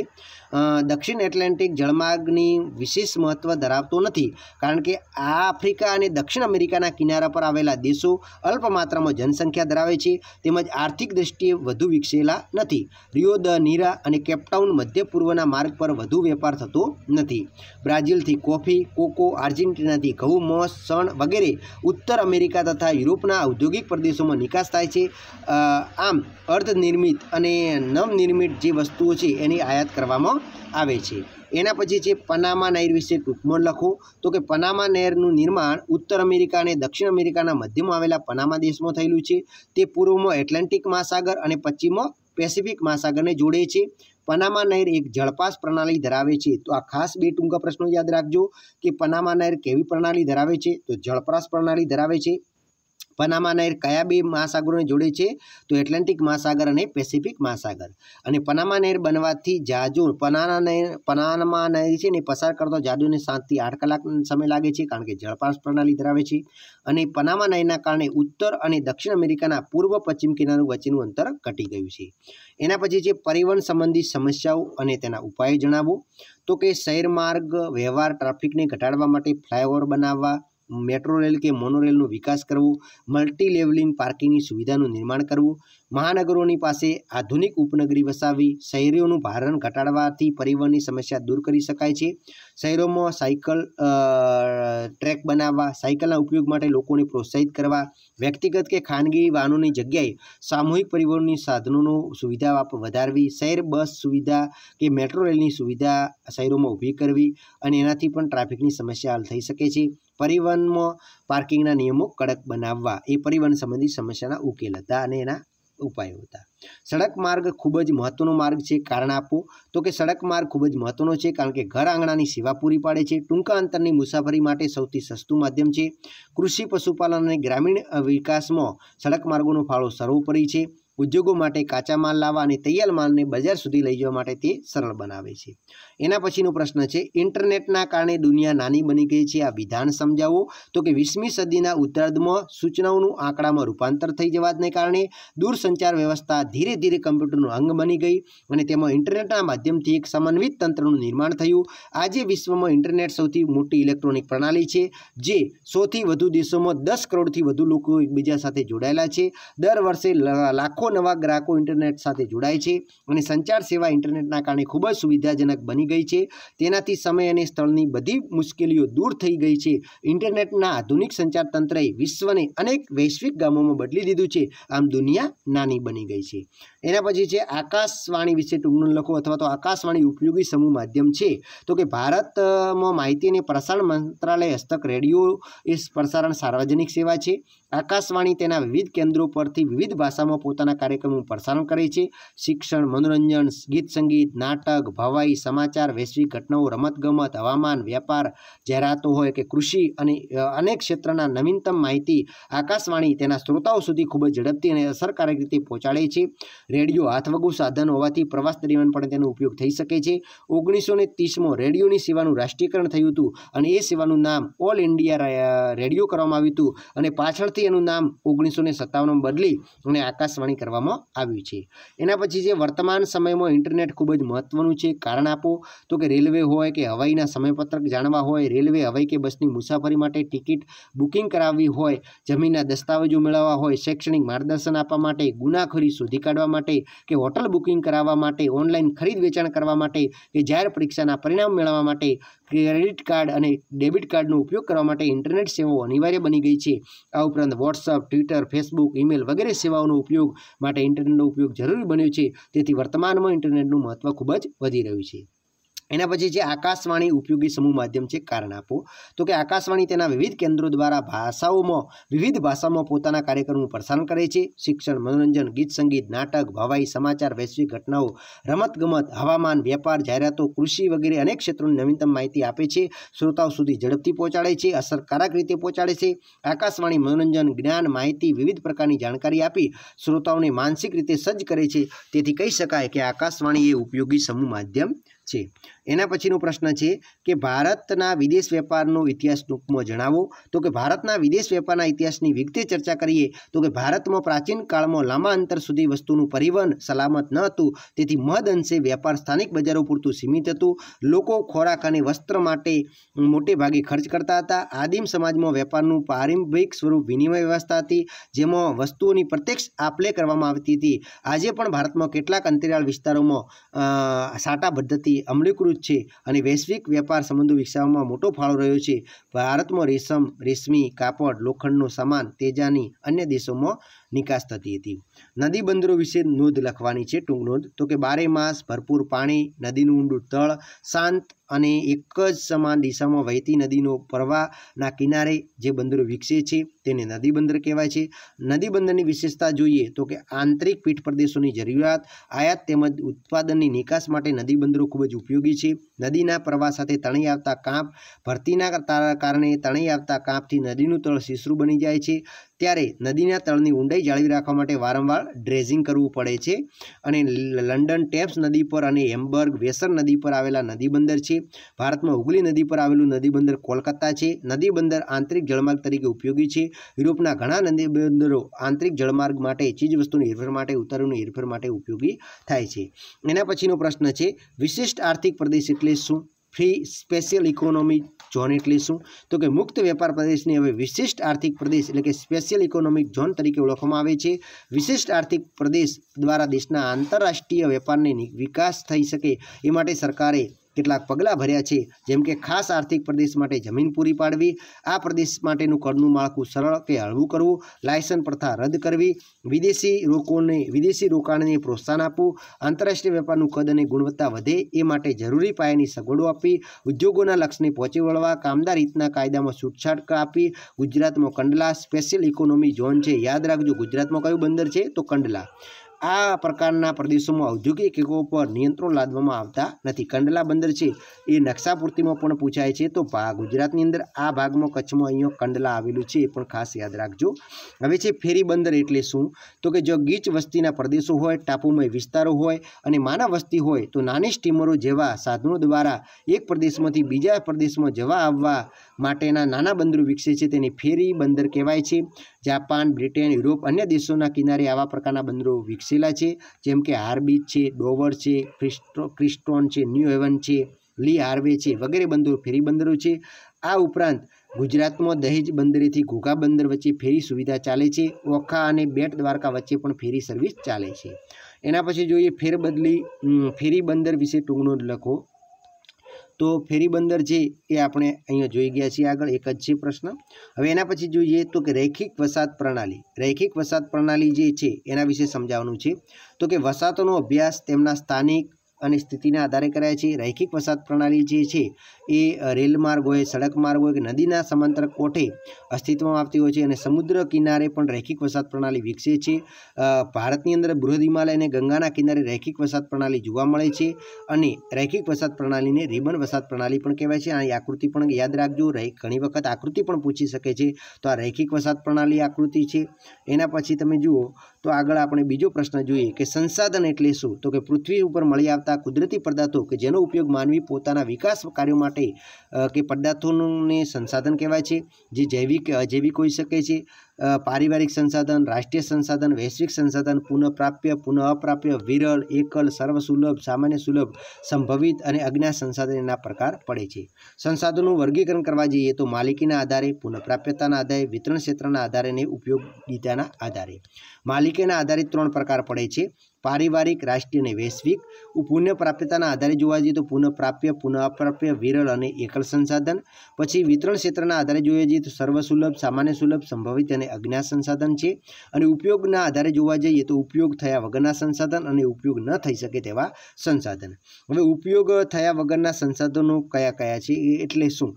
દક્ષિણ એટલાન્ટિક જળમાર્ગની વિશેષ મહત્ત્વ ધરાવતો નથી કારણ કે આ આફ્રિકા અને દક્ષિણ અમેરિકાના કિનારા પર આવેલા દેશો અલ્પ માત્રામાં જનસંખ્યા ધરાવે છે તેમજ આર્થિક દ્રષ્ટિએ વધુ વિકસેલા નથી। રિયો દ નીરા અને કેપટાઉન મધ્ય પૂર્વના માર્ગ પર વધુ વેપાર થતો નથી। બ્રાઝિલથી કોફી, કોકો, આર્જેન્ટિનાથી ઘઉં, મોસ, શણ વગેરે ઉત્તર અમેરિકા તથા યુરોપના ઔદ્યોગિક પ્રદેશોમાં નિકાસ થાય છે। આમ અર્ધનિર્મિત અને નવનિર્મિત જે વસ્તુઓ છે એની આયાત કરવામાં આવે છે। એના પછી છે પનામા નહેર વિશે ટૂંકમાં લખો। તો કે પનામા નહેરનું નિર્માણ ઉત્તર અમેરિકા અને દક્ષિણ અમેરિકાના મધ્યમાં આવેલા પનામા દેશમાં થયેલું છે। તે પૂર્વમાં એટલાન્ટિક મહાસાગર અને પશ્ચિમમાં પેસિફિક મહાસાગરને જોડે છે। પનામા નહેર એક જળપાસ પ્રણાલી ધરાવે છે। તો આ ખાસ બે ટૂંકા પ્રશ્નો યાદ રાખજો કે પનામા નહેર કેવી પ્રણાલી ધરાવે છે, તો જળપાસ પ્રણાલી ધરાવે છે। પનામા નહેર કયા બે મહાસાગરોને જોડે છે, તો એટલાન્ટિક મહાસાગર અને પેસિફિક મહાસાગર। અને પનામા નહેર બનવાથી જહાજો પનામા નહેર છે ને પસાર કરતો જહાજોને 7 થી 8 કલાક સમય લાગે છે કારણ કે જળપાસ પ્રણાલી ધરાવે છે। અને પનામા નહેરના કારણે ઉત્તર અને દક્ષિણ અમેરિકાના પૂર્વ પશ્ચિમ કિનારા વચ્ચેનું અંતર ઘટી ગયું છે। એના પછી છે પરિવહન સંબંધી સમસ્યાઓ અને તેના ઉપાયો જણાવો। તો કે શહેર માર્ગ વ્યવહાર ટ્રાફિકને ઘટાડવા માટે ફ્લાયઓવર બનાવવા, મેટ્રો રેલ કે મોનોરેલનો વિકાસ કરવો, મલ્ટી લેવલિંગ પાર્કિંગની સુવિધાનું નિર્માણ કરવું, મહાનગરોની પાસે આધુનિક ઉપનગરી વસાવવી, શહેરીઓનું ભારણ ઘટાડવાથી પરિવહનની સમસ્યા દૂર કરી શકાય છે। શહેરોમાં સાયકલ ટ્રેક બનાવવા, સાયકલના ઉપયોગ માટે લોકોને પ્રોત્સાહિત કરવા, વ્યક્તિગત કે ખાનગી વાહનોની જગ્યાએ સામૂહિક પરિવહનની સાધનોનો સુવિધા વધારવી, શહેર બસ સુવિધા કે મેટ્રો રેલની સુવિધા શહેરોમાં ઊભી કરવી અને એનાથી પણ ટ્રાફિકની સમસ્યા હલ થઈ શકે છે। પરિવહનમાં પાર્કિંગના નિયમો કડક બનાવવા એ પરિવહન સંબંધી સમસ્યાના ઉકેલ હતા અને એના ઉપાયો હતા। સડક માર્ગ ખૂબ જ મહત્વનો માર્ગ છે, કારણ આપો। તો કે સડક માર્ગ ખૂબ જ મહત્વનો છે કારણ કે ઘર આંગણાની સેવા પૂરી પાડે છે, ટૂંકા અંતરની મુસાફરી માટે સૌથી સસ્તું માધ્યમ છે। કૃષિ, પશુપાલન અને ગ્રામીણ વિકાસમાં સડક માર્ગોનો ફાળો સર્વોપરી છે। ઉદ્યોગો માટે કાચા માલ લાવવા અને તૈયાર માલને બજાર સુધી લઈ જવા માટે તે સરળ બનાવે છે। એના પછીનો પ્રશ્ન છે, ઇન્ટરનેટના કારણે દુનિયા નાની બની ગઈ છે, આ વિધાન સમજાવો। તો કે 20મી સદીના ઉત્તરાર્ધમાં સૂચનાઓનું આંકડામાં રૂપાંતર થઈ જવાને કારણે દૂરસંચાર વ્યવસ્થા ધીરે ધીરે કમ્પ્યુટરનું અંગ બની ગઈ અને તેમાં ઇન્ટરનેટના માધ્યમથી એક સમન્વિત તંત્રનું નિર્માણ થયું। આજે વિશ્વમાં ઇન્ટરનેટ સૌથી મોટી ઇલેક્ટ્રોનિક પ્રણાલી છે, જે 100થી વધુ દેશોમાં 10 કરોડથી વધુ લોકો એકબીજા સાથે જોડાયેલા છે। દર વર્ષે લાખો નવા ગ્રાહકો ઇન્ટરનેટ સાથે જોડાય છે અને સંચાર સેવા ઇન્ટરનેટના કારણે ખૂબ જ સુવિધાજનક બની ગઈ છે। તેનાથી સમય અને સ્થળની બધી મુશ્કેલીઓ દૂર થઈ ગઈ છે। ઇન્ટરનેટના આધુનિક સંચાર તંત્રએ વિશ્વને અનેક વૈશ્વિક ગામોમાં બદલી દીધું છે, આમ દુનિયા નાની બની ગઈ છે। એના પછી છે, આકાશવાણી વિશે ટૂંકનું લખો અથવા તો આકાશવાણી ઉપયોગી સમૂહ માધ્યમ છે। તો કે ભારતમાં માહિતી અને પ્રસારણ મંત્રાલય હસ્તક રેડિયો એ પ્રસારણ સાર્વજનિક સેવા છે। આકાશવાણી તેના વિવિધ કેન્દ્રો પરથી વિવિધ ભાષામાં પોતાના કાર્યક્રમોનું પ્રસારણ કરે છે। શિક્ષણ, મનોરંજન, ગીત સંગીત, નાટક, ભવાઈ, સમાચાર, વૈશ્વિક ઘટનાઓ, રમતગમત, હવામાન, વેપાર, જાહેરાતો હોય કે કૃષિ અને અનેક ક્ષેત્રના નવીનતમ માહિતી આકાશવાણી તેના શ્રોતાઓ સુધી ખૂબ જ ઝડપથી અને અસરકારક રીતે પહોંચાડે છે। રેડિયો હાથવગું સાધન હોવાથી પ્રવાસ દરમિયાન પણ તેનો ઉપયોગ થઈ શકે છે। 1930માં રેડિયોની સેવાનું રાષ્ટ્રીયકરણ થયું હતું અને એ સેવાનું નામ ઓલ ઇન્ડિયા રેડિયો કરવામાં આવ્યું હતું અને પાછળથી એનું નામ 1957માં બદલી અને આકાશવાણી કરવામાં આવ્યું છે। એના પછી જે વર્તમાન સમયમાં ઇન્ટરનેટ ખૂબ જ મહત્વનું છે, કારણ આપો। તો કે રેલવે હોય કે હવાઈના સમયપત્રક જાણવા હોય, રેલવે, હવાઈ કે બસની મુસાફરી માટે ટિકિટ બુકિંગ કરાવવી હોય, જમીનના દસ્તાવેજો મેળવવા હોય, શૈક્ષણિક માર્ગદર્શન આપવા માટે, ગુનાખોરી શોધી કાઢવા માટે કે હોટલ બુકિંગ કરાવવા માટે, ઓનલાઈન ખરીદ વેચાણ કરવા માટે કે જાહેર પરીક્ષાના પરિણામ મેળવવા માટે ક્રેડિટ કાર્ડ અને ડેબિટ કાર્ડનો ઉપયોગ કરવા માટે ઇન્ટરનેટ સેવાઓ અનિવાર્ય બની ગઈ છે। આ ઉપરાંત વોટ્સઅપ, ટ્વિટર, ફેસબુક, ઈમેલ વગેરે સેવાઓનો ઉપયોગ માટે ઇન્ટરનેટનો ઉપયોગ જરૂરી બન્યો છે। તેથી વર્તમાનમાં ઇન્ટરનેટનું મહત્વ ખૂબ જ વધી રહ્યું છે। એના પછી જે આકાશવાણી ઉપયોગી સમૂહ માધ્યમ છે, કારણ આપો। તો કે આકાશવાણી તેના વિવિધ કેન્દ્રો દ્વારા વિવિધ ભાષામાં પોતાના કાર્યક્રમનું પ્રસારણ કરે છે। શિક્ષણ, મનોરંજન, ગીત સંગીત, નાટક, ભવાઈ, સમાચાર, વૈશ્વિક ઘટનાઓ, રમતગમત, હવામાન, વેપાર, જાહેરાતો, કૃષિ વગેરે અનેક ક્ષેત્રોની નવીનતમ માહિતી આપે છે, શ્રોતાઓ સુધી ઝડપથી પહોંચાડે છે, અસરકારક રીતે પહોંચાડે છે। આકાશવાણી મનોરંજન, જ્ઞાન, માહિતી, વિવિધ પ્રકારની જાણકારી આપી શ્રોતાઓને માનસિક રીતે સજ્જ કરે છે। તેથી કહી શકાય કે આકાશવાણી એ ઉપયોગી સમૂહ માધ્યમ છે। એના પછીનો પ્રશ્ન છે કે ભારતના વિદેશ વેપારનો ઇતિહાસ ટૂંકમાં જણાવો। તો કે ભારતના વિદેશ વેપારના ઇતિહાસની વિગતે ચર્ચા કરીએ તો કે ભારતમાં પ્રાચીન કાળમાં લાંબા અંતર સુધી વસ્તુનું પરિવહન સલામત ન હતું, તેથી મહદઅંશે વેપાર સ્થાનિક બજારો પૂરતું સીમિત હતું। લોકો ખોરાક અને વસ્ત્ર માટે મોટે ભાગે ખર્ચ કરતા હતા। આદિમ સમાજમાં વેપારનું પ્રારંભિક સ્વરૂપ વિનિમય વ્યવસ્થા હતી, જેમાં વસ્તુઓની પ્રત્યક્ષ આપ-લે કરવામાં આવતી હતી। આજે પણ ભારતમાં કેટલાક અંતરિયાળ વિસ્તારોમાં સાટા પદ્ધતિ અમલીકૃત છે અને વૈશ્વિક વેપાર સંબંધો વિકસાવવામાં મોટો ફાળો રહ્યો છે। ભારતમાં રેશમ, રેશમી, કાપડ, લોખંડનો સામાન, તેજાની અન્ય દેશોમાં નિકાસ થતી હતી। નદી બંદરો વિશે નોંધ લખવાની છે, ટૂંક નોંધ। તો કે બારે માસ ભરપૂર પાણી, નદીનું ઊંડું તળ, શાંત અને એક જ સમાન દિશામાં વહેતી નદીનો પ્રવાહના કિનારે જે બંદરો વિકસે છે તેને નદી બંદર કહેવાય છે। નદી બંદરની વિશેષતા જોઈએ તો કે આંતરિક પીઠ પ્રદેશોની જરૂરિયાત, આયાત તેમજ ઉત્પાદનની નિકાસ માટે નદી બંદરો ખૂબ જ ઉપયોગી છે। નદીના પ્રવાહ સાથે તણાઈ આવતા કાંપ, ભરતીના કારણે તણાઈ આવતા કાંપથી નદીનું તળ સીસરું બની જાય છે, ત્યારે નદીના તળની ઊંડાઈ જાળવી રાખવા માટે વારંવાર ડ્રેજિંગ કરવું પડે છે। અને લંડન ટેમ્સ નદી પર અને હેમ્બર્ગ વેસર નદી પર આવેલા નદી બંદર છે। ભારતમાં હુગલી નદી પર આવેલું નદી બંદર કોલકાતા છે। નદી બંદર આંતરિક જળમાર્ગ તરીકે ઉપયોગી છે। યુરોપના ઘણા નદી બંદરો આંતરિક જળમાર્ગ માટે, ચીજવસ્તુની હેરફેર માટે, ઉતારુની હેરફેર માટે ઉપયોગી થાય છે। એના પછીનો પ્રશ્ન છે, વિશિષ્ટ આર્થિક પ્રદેશ એટલે શું? ફ્રી સ્પેશિયલ ઇકોનોમિક ઝોન એટલે શું? તો કે મુક્ત વેપાર પ્રદેશને હવે વિશિષ્ટ આર્થિક પ્રદેશ એટલે કે સ્પેશિયલ ઇકોનોમિક ઝોન તરીકે ઓળખવામાં આવે છે। વિશિષ્ટ આર્થિક પ્રદેશ દ્વારા દેશના આંતરરાષ્ટ્રીય વેપારને વિકાસ થઈ શકે એ માટે સરકારે કેટલાક પગલાં ભર્યા છે, જેમ કે ખાસ આર્થિક પ્રદેશ માટે જમીન પૂરી પાડવી, આ પ્રદેશ માટેનું કરનું માળખું સરળ કે હળવું કરવું, લાયસન્સ પ્રથા રદ કરવી, વિદેશી રોકાણને પ્રોત્સાહન આપવું, આંતરરાષ્ટ્રીય વેપારનું કદ અને ગુણવત્તા વધે એ માટે જરૂરી પાયાની સગવડો આપવી, ઉદ્યોગોના લક્ષ્યને પહોંચી વળવા કામદાર હિતના કાયદામાં છૂટછાટ આપવી। ગુજરાતમાં કંડલા સ્પેશિયલ ઇકોનોમિક ઝોન છે, યાદ રાખજો ગુજરાતમાં કયું બંદર છે તો કંડલા। આ પ્રકારના પ્રદેશોમાં ઔદ્યોગિક એકમો પર નિયંત્રણ લાદવામાં આવતા નથી. કંડલા બંદર છે એ નકશાપૂર્તિમાં પણ પૂછાય છે. તો ગુજરાતની અંદર આ ભાગમાં કચ્છમાં અહીંયા કંડલા આવેલું છે, એ પણ ખાસ યાદ રાખજો. હવે છે ફેરી બંદર એટલે શું? તો કે જો ગીચ વસ્તીના પ્રદેશો હોય, ટાપુમય વિસ્તારો હોય અને માનવ વસ્તી હોય તો નાની સ્ટીમરો જેવા સાધનો દ્વારા એક પ્રદેશમાંથી બીજા પ્રદેશમાં જવા આવવા માટેના નાના બંદરો વિકસે છે, તેને ફેરી બંદર કહેવાય છે. જાપાન, બ્રિટન, યુરોપ અન્ય દેશોના કિનારે આવા પ્રકારના બંદરો વિકસેલા છે, જેમ કે હાર્બીચ છે, ડોવર છે, ક્રિસ્ટોન છે, ન્યૂ હેવન છે, લી હાર્વે છે વગેરે બંદરો ફેરી બંદરો છે. આ ઉપરાંત ગુજરાતમાં દહેજ બંદરેથી ઘોઘા બંદર વચ્ચે ફેરી સુવિધા ચાલે છે. ઓખા અને બેટ દ્વારકા વચ્ચે પણ ફેરી સર્વિસ ચાલે છે. એના પછી જોઈએ ફેરી બંદર વિશે ટૂંકનો લખો. તો ફેરી બંદર છે એ આપણે અહીંયા જોઈ ગયા છીએ. આગળ એક જ છે પ્રશ્ન. હવે એના પછી જોઈએ તો કે રૈખિક વસાહત પ્રણાલી. રૈખિક વસાહત પ્રણાલી જે છે એના વિશે સમજાવવાનું છે. તો કે વસાહતોનો અભ્યાસ તેમના સ્થાનિક અને સ્થિતિના આધારે કરાય છે. રૈખિક વસાહત પ્રણાલી જે છે એ રેલ માર્ગ હોય, સડક માર્ગ હોય કે નદીના સમાંતર કોઠે અસ્તિત્વમાં આવતી હોય છે અને સમુદ્ર કિનારે પણ રૈખિક વસાહત પ્રણાલી વિકસે છે. ભારતની અંદર બૃહદ હિમાલય અને ગંગાના કિનારે રૈખિક વસાહત પ્રણાલી જોવા મળે છે અને રૈખિક વસાહત પ્રણાલીને રિબન વસાહત પ્રણાલી પણ કહેવાય છે. આ આકૃતિ પણ યાદ રાખજો, ઘણી વખત આકૃતિ પણ પૂછી શકે છે. તો આ રૈખિક વસાહત પ્રણાલી આકૃતિ છે. એના પછી તમે જુઓ તો આગળ આપણે બીજો પ્રશ્ન જોઈએ કે સંસાધન એટલે શું? તો કે પૃથ્વી ઉપર મળી આવતા કુદરતી પદાર્થો કે જેનો ઉપયોગ માનવી પોતાના વિકાસ કાર્યો માટે કે પદાર્થોને સંસાધન કહેવાય છે, જે જૈવિક કે અજૈવિક હોઈ શકે છે. પારિવારિક સંસાધન, રાષ્ટ્રીય સંસાધન, વૈશ્વિક સંસાધન, પુનઃપ્રાપ્ય, પુનઃ અપ્રાપ્ય, વિરલ, એકલ, સર્વસુલભ, સામાન્ય સુલભ, સંભવિત અને અજ્ઞાત સંસાધન એના પ્રકાર પડે છે. સંસાધનોનું વર્ગીકરણ કરવા જઈએ તો માલિકીના આધારે, પુનઃપ્રાપ્યતાના આધારે, વિતરણ ક્ષેત્રના આધારે અને ઉપયોગિતાના આધારે. માલિકીના આધારે 3 પ્રકાર પડે છે: પારિવારિક, રાષ્ટ્રીય અને વૈશ્વિક. પુનઃપ્રાપ્યતાના આધારે જોવા જઈએ તો પુનઃપ્રાપ્ય, પુનઃ અપ્રાપ્ય, વિરલ અને એકલ સંસાધન. પછી વિતરણ ક્ષેત્રના આધારે જોઈએ જઈએ તો સર્વસુલભ, સામાન્ય સુલભ, સંભવિત અને અજ્ઞાત સંસાધન છે. અને ઉપયોગના આધારે જોવા જઈએ તો ઉપયોગ થયા વગરના સંસાધન અને ઉપયોગ ન થઈ શકે તેવા સંસાધન. હવે ઉપયોગ થયા વગરના સંસાધનો કયા કયા છે એટલે શું?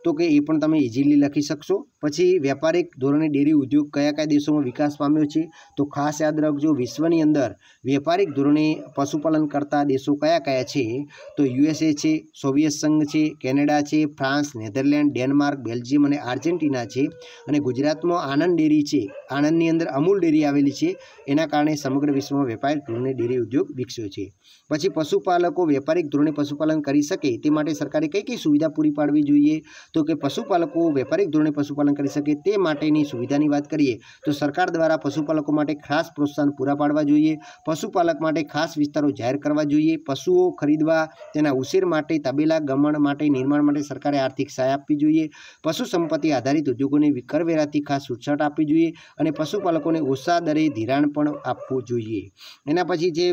તો કે એ પણ તમે ઇઝીલી લખી શકશો. પછી વ્યાપારિક ધોરણે ડેરી ઉદ્યોગ કયા કયા દેશોમાં વિકાસ પામ્યો છે? તો ખાસ યાદ રાખજો, વિશ્વની અંદર વ્યાપારિક ધોરણે પશુપાલન કરતા દેશો કયા કયા છે? તો USA છે, સોવિયત સંઘ છે, કેનેડા છે, ફ્રાન્સ, નેધરલેન્ડ, ડેનમાર્ક, બેલ્જિયમ અને આર્જેન્ટિના છે. અને ગુજરાતમાં આનંદ ડેરી છે. આણંદની અંદર અમૂલ ડેરી આવેલી છે. એના કારણે સમગ્ર વિશ્વમાં વ્યાપારિક ધોરણે ડેરી ઉદ્યોગ વિકસ્યો છે. પછી પશુપાલકો વ્યાપારિક ધોરણે પશુપાલન કરી શકે તે માટે સરકારે કઈ કઈ સુવિધા પૂરી પાડવી જોઈએ? તો કે પશુપાલકો વ્યાપારિક ધોરણે પશુપાલન કરી શકે તે માટેની સુવિધાની વાત કરીએ તો સરકાર દ્વારા પશુપાલકો માટે ખાસ પ્રોત્સાહન પૂરા પાડવા જોઈએ. પશુપાલક માટે ખાસ વિસ્તારો જાહેર કરવા જોઈએ. પશુઓ ખરીદવા, તેના ઉછેર માટે, તબેલા ગમણ માટે, નિર્માણ માટે સરકારે આર્થિક સહાય આપવી જોઈએ. પશુ સંપત્તિ આધારિત ઉદ્યોગોને કરવેરાથી ખાસ છૂટછાટ આપવી જોઈએ અને પશુપાલકોને ઓછા દરે ધિરાણ પણ આપવું જોઈએ. એના પછી જે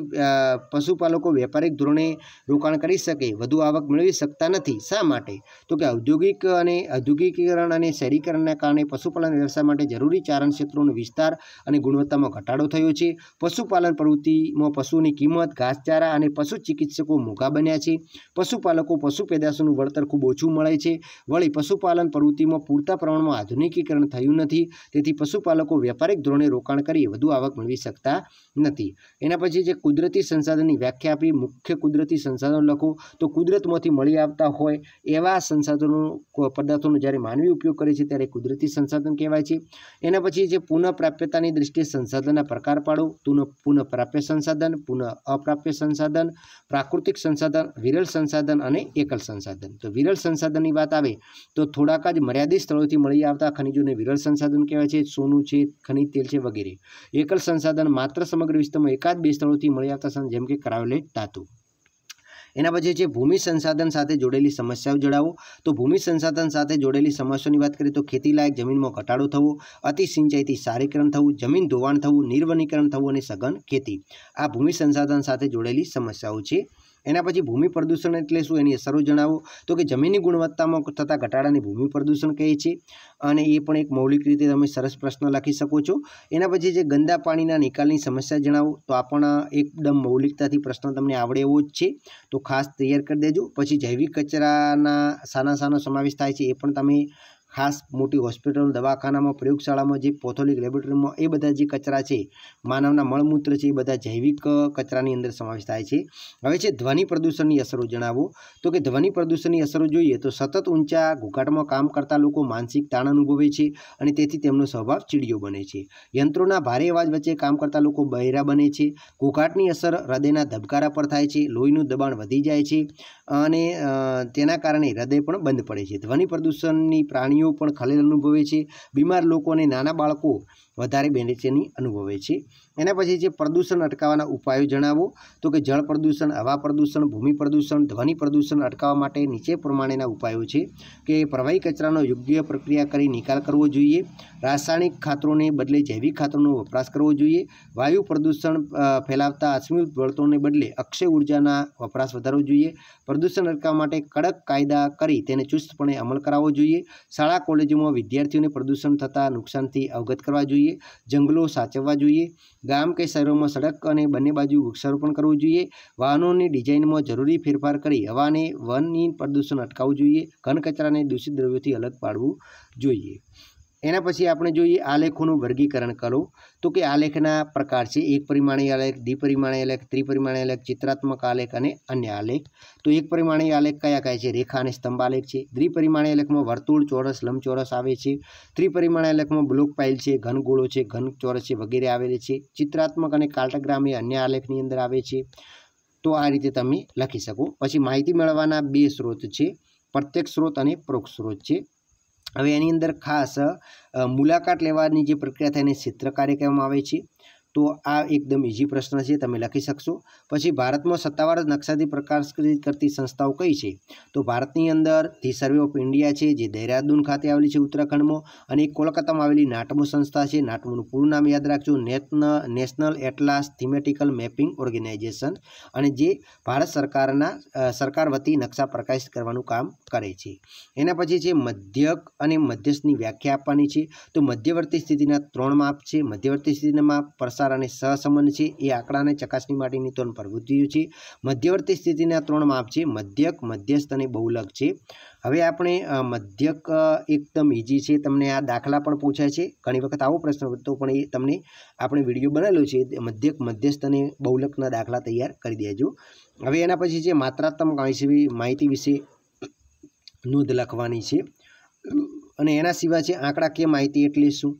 પશુપાલકો વ્યાપારિક ધોરણે રોકાણ કરી શકે, વધુ આવક મેળવી શકતા નથી. શા માટે? તો કે ઔદ્યોગિકીકરણ અને શહેરીકરણના કારણે પશુપાલન વ્યવસાય માટે જરૂરી ચારણ ક્ષેત્રોનો વિસ્તાર અને ગુણવત્તામાં ઘટાડો થયો છે. પશુપાલન પ્રવૃત્તિમાં પશુની કિંમત, ઘાસચારા અને પશુ ચિકિત્સકો મોંઘા બન્યા છે. પશુપાલકો પશુ પેદાશોનું વળતર ખૂબ ઓછું મળે છે. વળી પશુપાલન પ્રવૃત્તિમાં પૂરતા પ્રમાણમાં આધુનિકીકરણ થયું નથી. તેથી પશુપાલકો વ્યાપારિક ધોરણે રોકાણ કરી વધુ આવક મેળવી શકતા નથી. એના પછી જે કુદરતી સંસાધનની વ્યાખ્યા આપી, મુખ્ય કુદરતી સંસાધનો લખો. તો કુદરતમાંથી મળી આવતા હોય એવા સંસાધનો પદાર્થોનો જ્યારે માનવી ઉપયોગ કરે છે ત્યારે કુદરતી સંસાધન કહેવાય છે. એના પછી જે પુનઃપ્રાપ્યતાની દૃષ્ટિએ સંસાધનના પ્રકાર પાડો. પુનઃપ્રાપ્ય સંસાધન, પુનઃ અપ્રાપ્ય સંસાધન, પ્રાકૃતિક સંસાધન, વિરલ સંસાધન અને એકલ સંસાધન. તો વિરલ સંસાધનની વાત આવે તો થોડાક જ મર્યાદિત સ્થળોથી મળી આવતા ખનિજોને વિરલ સંસાધન કહેવાય છે. સોનું છે, ખનિજ તેલ છે વગેરે. એકલ સંસાધન માત્ર સમગ્ર વિશ્વમાં 1-2 સ્થળોથી મળી આવતા સંસાધન, જેમ કે ક્રાયોલેટ ધાતુ. એના પછી છે ભૂમિ સંસાધન સાથે જોડેલી સમસ્યાઓ જણાવો. તો ભૂમિ સંસાધન સાથે જોડેલી સમસ્યાઓની વાત કરીએ તો ખેતીલાયક જમીનમાં ઘટાડો થવો, અતિ સિંચાઈથી ક્ષારીકરણ થવું, જમીન ધોવાણ થવું, નિર્વનીકરણ થવું અને સઘન ખેતી. આ ભૂમિ સંસાધન સાથે જોડેલી સમસ્યાઓ છે. એના પછી ભૂમિ પ્રદૂષણ એટલે શું? એની અસરો જણાવો. તો કે જમીનની ગુણવત્તામાં થતા ઘટાડાને ભૂમિ પ્રદૂષણ કહે છે અને એ પણ એક મૌલિક રીતે તમે સરસ પ્રશ્ન લખી શકો છો. એના પછી જે ગંદા પાણીના નિકાલની સમસ્યા જણાવો. તો આ પણ એકદમ મૌલિકતાથી પ્રશ્ન તમને આવડે એવો જ છે, તો ખાસ તૈયાર કરી દેજો. પછી જૈવિક કચરાના શાના સમાવેશ થાય છે એ પણ તમે खास मोटी हॉस्पिटल दवाखाना में प्रयोगशाला में जे पैथोलॉजी लेबोरेटरी में ए बधा जे कचरा है मानवना मळमूत्र है बधा जैविक कचरानी अंदर समावेश थाय छे। हवे छे ध्वनि प्रदूषणनी असरो जणावो तो कि ध्वनि प्रदूषणनी असरो जोईए तो सतत ऊंचा घोंघाटमां काम करता लोको मानसिक ताण अनुभवे छे अने तेथी तेमनो स्वभाव चीड़ियो बने छे। यंत्रोना भारे अवाज वच्चे काम करता लोको बहेरा बने छे। घोंघाटनी असर हृदयना धबकारा पर थाय छे, लोहीनुं दबाण वधी जाय छे अने तेना कारणे हृदय पण बंध पड़े छे। ध्वनि प्रदूषणनी प्राणीओ पण खलेल अनुभवे छे। बीमार लोको अने नाना बाळको વધારે બેચેની અનુભવે છે। એના પછી જે પ્રદૂષણ અટકાવવાના ઉપાયો જણાવો તો કે જળ પ્રદૂષણ, હવા પ્રદૂષણ, ભૂમિ પ્રદૂષણ, ધ્વનિ પ્રદૂષણ અટકાવવા માટે નીચે પ્રમાણેના ઉપાયો છે કે પ્રવાહી કચરાનો યોગ્ય પ્રક્રિયા કરી નિકાલ કરવો જોઈએ, રાસાયણિક ખાતરોને બદલે જૈવિક ખાતરોનો વપરાશ કરવો જોઈએ, વાયુ પ્રદૂષણ ફેલાવતા અશ્મિભૂત બળતણને બદલે અક્ષય ઉર્જાના વપરાશ વધારવો જોઈએ, પ્રદૂષણ અટકાવવા માટે કડક કાયદા કરી તેને ચુસ્તપણે અમલ કરાવવો જોઈએ, શાળા કોલેજોમાં વિદ્યાર્થીઓને પ્રદૂષણ થતા નુકસાનથી અવગત કરવા જોઈએ, जंगलों साचववा जोईए, गाम के शहरों में सड़क अने बंने बाजू वृक्षारोपण करवुं जोईए, वाहनों की डिजाइन में जरूरी फेरफार करी हवा ने वननी प्रदूषण अटकाववुं जोईए, घन कचरा ने दूषित द्रव्योथी अलग पाडवुं जोईए। एना पछी आपणे जोईए आलेखोनुं वर्गीकरण करो तो कि आलेखना प्रकार छे एक परिमाणीय आलेख, द्विपरिमाणीय आलेख, त्रिपरिमाणीय आलेख, चित्रात्मक आलेख अने अन्य आलेख। तो एक परिमाणीय आलेख कया कया छे? रेखा अने स्तंभ आलेख छे। द्विपरिमाणीय आलेखमां वर्तुळ, चौरस, लंबचौरस आवे छे। त्रिपरिमाणीय आलेखमां ब्लॉक पाइल छे, घन गोळो छे, घन चौरस छे वगैरे आवेले छे। चित्रात्मक अने कार्टोग्राम ए अन्य आलेखनी अंदर आवे छे। तो आ रीते तमे लखी शको। पछी माहिती मेळववाना बे स्रोत छे, प्रत्यक्ष स्रोत अने परोक्ष स्रोत छे। हवे एनी अंदर खास मुलाकात लेवानी जे प्रक्रिया थाय एने क्षेत्र कार्य कहेवामां आवे छे। तो आ एकदम इजी प्रश्न है, तमे लखी शकशो। पछी भारत में सत्तावार नक्शाथी प्रकाशित करती संस्थाओं कई है? तो भारतनी अंदर धी सर्वे ऑफ इंडिया है जे देहरादून खाते आवेली छे उत्तराखंड में, अने कोलकाता में आवेली नाटमो संस्था है। नाटमोनुं पूरुं नाम याद राखजो, national atlas thematical mapping organisation, अने जे भारत सरकारना सरकार वती नक्शा प्रकाशित करवानुं काम करे छे। एना पछी छे मध्यक अने मध्यस्थनी व्याख्या आपवानी छे। तो मध्यवर्ती स्थितिना 3 माप छे। मध्यवर्ती स्थितिना माप प्रसार अने सहसंबंध छे ए आंकड़ाने चकासणी माटेनी 3 प्रवृत्तिओ छे। मध्यवर्ती स्थितिना 3 माप छे, मध्यक, मध्यस्थ अने बहुलक छे। हवे आपणे मध्यक एकदम इजी छे, तमने आ दाखला पण पूछाय छे, घणी वखत आवो प्रश्न तो पण ए तमने आपणे विडियो बनावेलो छे, मध्यक, मध्यस्थ अने बहुलकना दाखला तैयार करी देजो। हवे एना पछी जे मात्रात्मक माहिती विषे नोंध लखवानी छे अने एना सिवाय छे आंकड़ाकीय माहिती एटले शुं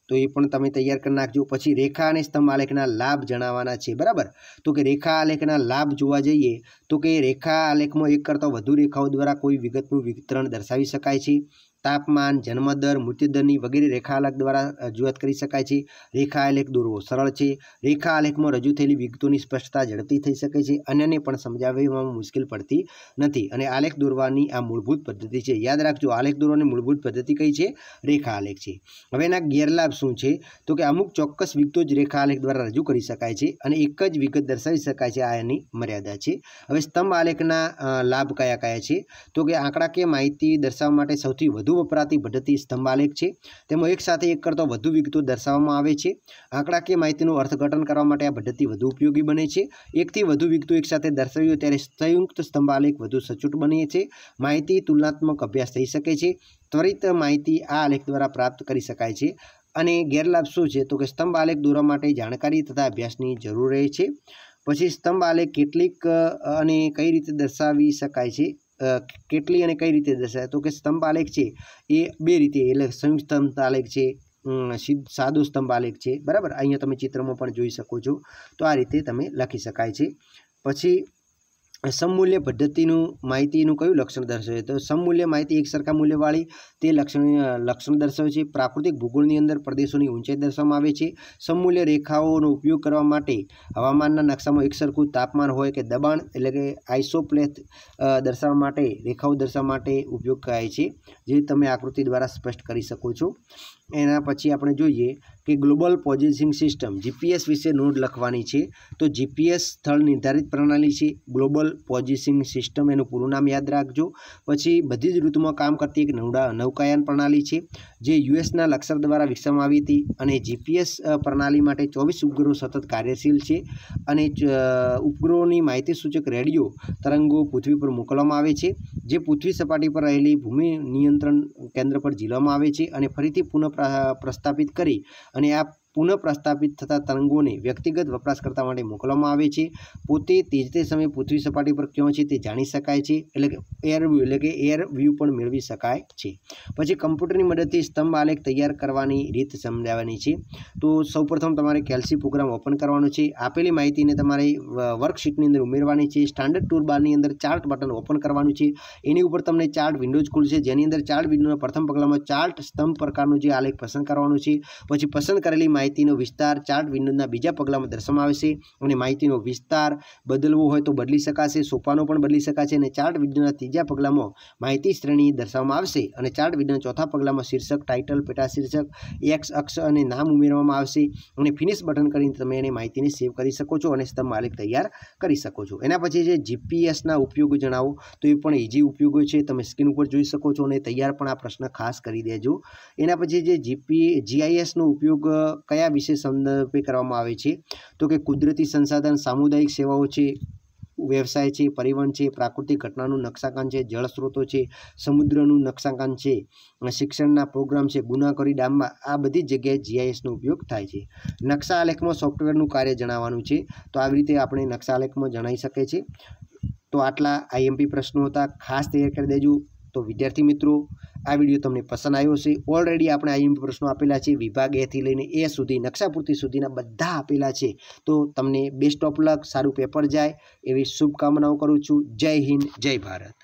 तो ये पण तमे तैयार कर नाखजो। पछी रेखा अने स्तंभ आलेखना लाभ जणाववाना छे, बराबर। तो कि रेखा आलेखना लाभ जोवा जईए तो कि रेखा आलेखमां एक करता वधु रेखाओं द्वारा कोई विगतनुं वितरण दर्शावी शकाय छे। तापमान, जन्मदर, मृत्युदरनी वगैरह रेखा आलेख द्वारा रजूआत करी शकाय छे। रेखा आलेख दौरवो सरळ छे। रेखा आलेखमां रजू थयेली विगतोनी स्पष्टता झड़पथी थई शके छे, अन्यने पण समजाववामां मुश्केल पड़ती नथी अने आलेख दौरवानी आ मूलभूत पद्धति छे। याद राखजो, आलेख दौरवानी मूलभूत पद्धति कई छे? रेखा आलेख छे। हवे एना गैरलाभ शुं छे तो कि अमुक चोक्कस विगतो ज रेखा आलेख द्वारा रजू करी शकाय छे अने एक ज विगत दर्शावी शकाय छे, आ एनी मर्यादा छे। हवे स्तंभ आलेखना लाभ कया कया छे तो कि आंकड़ाकीय माहिती दर्शाववा माटे सौथी वधु वपराती पद्धति स्तंभ आलेख छे। तेमां एक साथे एक करता वधु विगतो दर्शाववामां आवे छे। आंकड़ाकीय माहितीनुं अर्थघटन करवा माटे आ पद्धति वधु उपयोगी बने छे। एकथी वधु विगतो एक साथे दर्शावी होय त्यारे संयुक्त स्तंभ आलेख वधु सचोट बने छे। माहिती तुलनात्मक अभ्यास थई शके छे। त्वरित माहिती आ आलेख द्वारा प्राप्त करी शकाय छे। अने गैरलाभ शुं छे तो कि स्तंभ आलेख दौरवा माटे जाणकारी तथा अभ्यासनी जरूर रहे छे। पछी स्तंभ आलेख केटलीक अने कई रीते दर्शावी शकाय छे, केटली अने कई रीते दर्शावे तो कि स्तंभ आलेख छे ए बे रीते एटले संयुक्त स्तंभ आलेख छे, सादो स्तंभ आलेख छे, बराबर। अहींया तमे चित्रमां पण जोई शको छो। तो आ रीते तमे लखी शकाय छे। पछी सममूल्य पद्धतिनुं माहितीनुं कयुं लक्षण दर्शावे तो सममूल्य माहिती एक सरखा मूल्यवाળી ते लक्षण दर्शावे छे। प्राकृतिक भूगोळनी अंदर प्रदेशोनी ऊंचाई दर्शाववामां आवे छे। सममूल्य रेखाओनो उपयोग करवा माटे हवामानना नक्शामां एकसरखुं तापमान होय के दबाण एटले के आइसोप्लेथ दर्शाववा माटे रेखाओ दर्शाववा माटे उपयोग कराय छे, जे तमे आकृति द्वारा स्पष्ट करी शको छो। एना पछी आपणे जोईए कि ग्लोबल पोजिशनिंग सिस्टम जीपीएस विषे नोंध लखवानी छे। तो जीपीएस स्थल निर्धारित प्रणाली छे। ग्लोबल पोजिशनिंग सिस्टम एनुं पूरुं नाम याद राखजो। पछी बधी ज ऋतुमां काम करती एक નૌકાયાન પ્રણાલી છે જે યુએસના લશ્કર દ્વારા વિકસાવવામાં આવી હતી અને જીપીએસ પ્રણાલી માટે 24 ઉપગ્રહો સતત કાર્યશીલ છે અને ઉપગ્રહોની માહિતી સૂચક રેડિયો તરંગો પૃથ્વી પર મોકલવામાં આવે છે જે પૃથ્વી સપાટી પર રહેલી ભૂમિ નિયંત્રણ કેન્દ્ર પર ઝીલવામાં આવે છે અને ફરીથી પુનઃ પ્રસ્થાપિત કરી અને આ પુનઃ પ્રસ્થાપિત થતા તરંગોને વ્યક્તિગત વપરાશકર્તા માટે મોકલવામાં આવે છે। પોતે તે જ તે સમયે પૃથ્વી સપાટી પર ક્યાં છે તે જાણી શકાય છે, એટલે કે એર વ્યૂ પણ મેળવી શકાય છે। પછી કમ્પ્યુટરની મદદથી સ્તંભ આલેખ તૈયાર કરવાની રીત સમજાવવાની છે। તો સૌપ્રથમ તમારે કેલ્સી પ્રોગ્રામ ઓપન કરવાનો છે। આપેલી માહિતીને તમારે વર્કશીટની અંદર ઉમેરવાની છે। સ્ટાન્ડર્ડ ટૂલ બારની અંદર ચાર્ટ બટન ઓપન કરવાનું છે। એની ઉપર તમને ચાર્ટ વિન્ડોઝ ખુલશે, જેની અંદર ચાર્ટ વિન્ડોના પ્રથમ પગલામાં ચાર્ટ સ્તંભ પ્રકારનું જે આલેખ પસંદ કરવાનું છે। પછી પસંદ કરેલી માહિતીનો વિસ્તાર ચાર્ટ વિન્ડોના બીજા પગલામાં દર્શાવવામાં આવશે અને માહિતીનો વિસ્તાર બદલવો હોય તો બદલી શકાશે, સોપાનો પણ બદલી શકાશે અને ચાર્ટ વિન્ડોના ત્રીજા પગલામાં માહિતી શ્રેણી દર્શાવવામાં આવશે અને ચાર્ટ વિન્ડોના ચોથા પગલામાં શીર્ષક, ટાઇટલ, પેટા શીર્ષક, એક્સ અક્ષ અને નામ ઉમેરવામાં આવશે અને ફિનિશ બટન કરીને તમે એને માહિતીને સેવ કરી શકો છો અને સ્તંભ આલેખ તૈયાર કરી શકો છો। એના પછી જે જીપીએસના ઉપયોગો જણાવો તો એ પણ ઇઝી ઉપયોગો છે, તમે સ્ક્રીન ઉપર જોઈ શકો છો અને તૈયાર પણ આ પ્રશ્ન ખાસ કરી દેજો। એના પછી જે જીઆઈએસનો ઉપયોગ કયા વિશે સંદર્ભે કરવામાં આવે છે તો કે કુદરતી સંસાધન, સામુદાયિક સેવાઓ છે, વ્યવસાય છે, પરિવહન છે, પ્રાકૃતિક ઘટનાનું નકશાકાન છે, જળ સ્ત્રોતો છે, સમુદ્રનું નકશાકાન છે, શિક્ષણના પ્રોગ્રામ છે, ગુનાખોરી ડામમાં, આ બધી જગ્યાએ જીઆઈએસનો ઉપયોગ થાય છે। નકશા આલેખમાં સોફ્ટવેરનું કાર્ય જણાવવાનું છે, તો આવી રીતે આપણે નકશા આલેખમાં જણાવી શકે છે। તો આટલા આઈએમપી પ્રશ્નો હતા, ખાસ તૈયાર કરી દેજો। તો વિદ્યાર્થી મિત્રો, આ વિડીયો તમને પસંદ આવ્યો હશે। ઓલરેડી આપણે આઈએમપી પ્રશ્નો આપેલા છે, વિભાગ એ થી લઈને એ સુધી, નકશાપૂર્તિ સુધીના બધા આપેલા છે। તો તમને બેસ્ટ ઓફ લક, સારું પેપર જાય એવી શુભકામનાઓ કરું છું। જય હિન્દ, જય ભારત।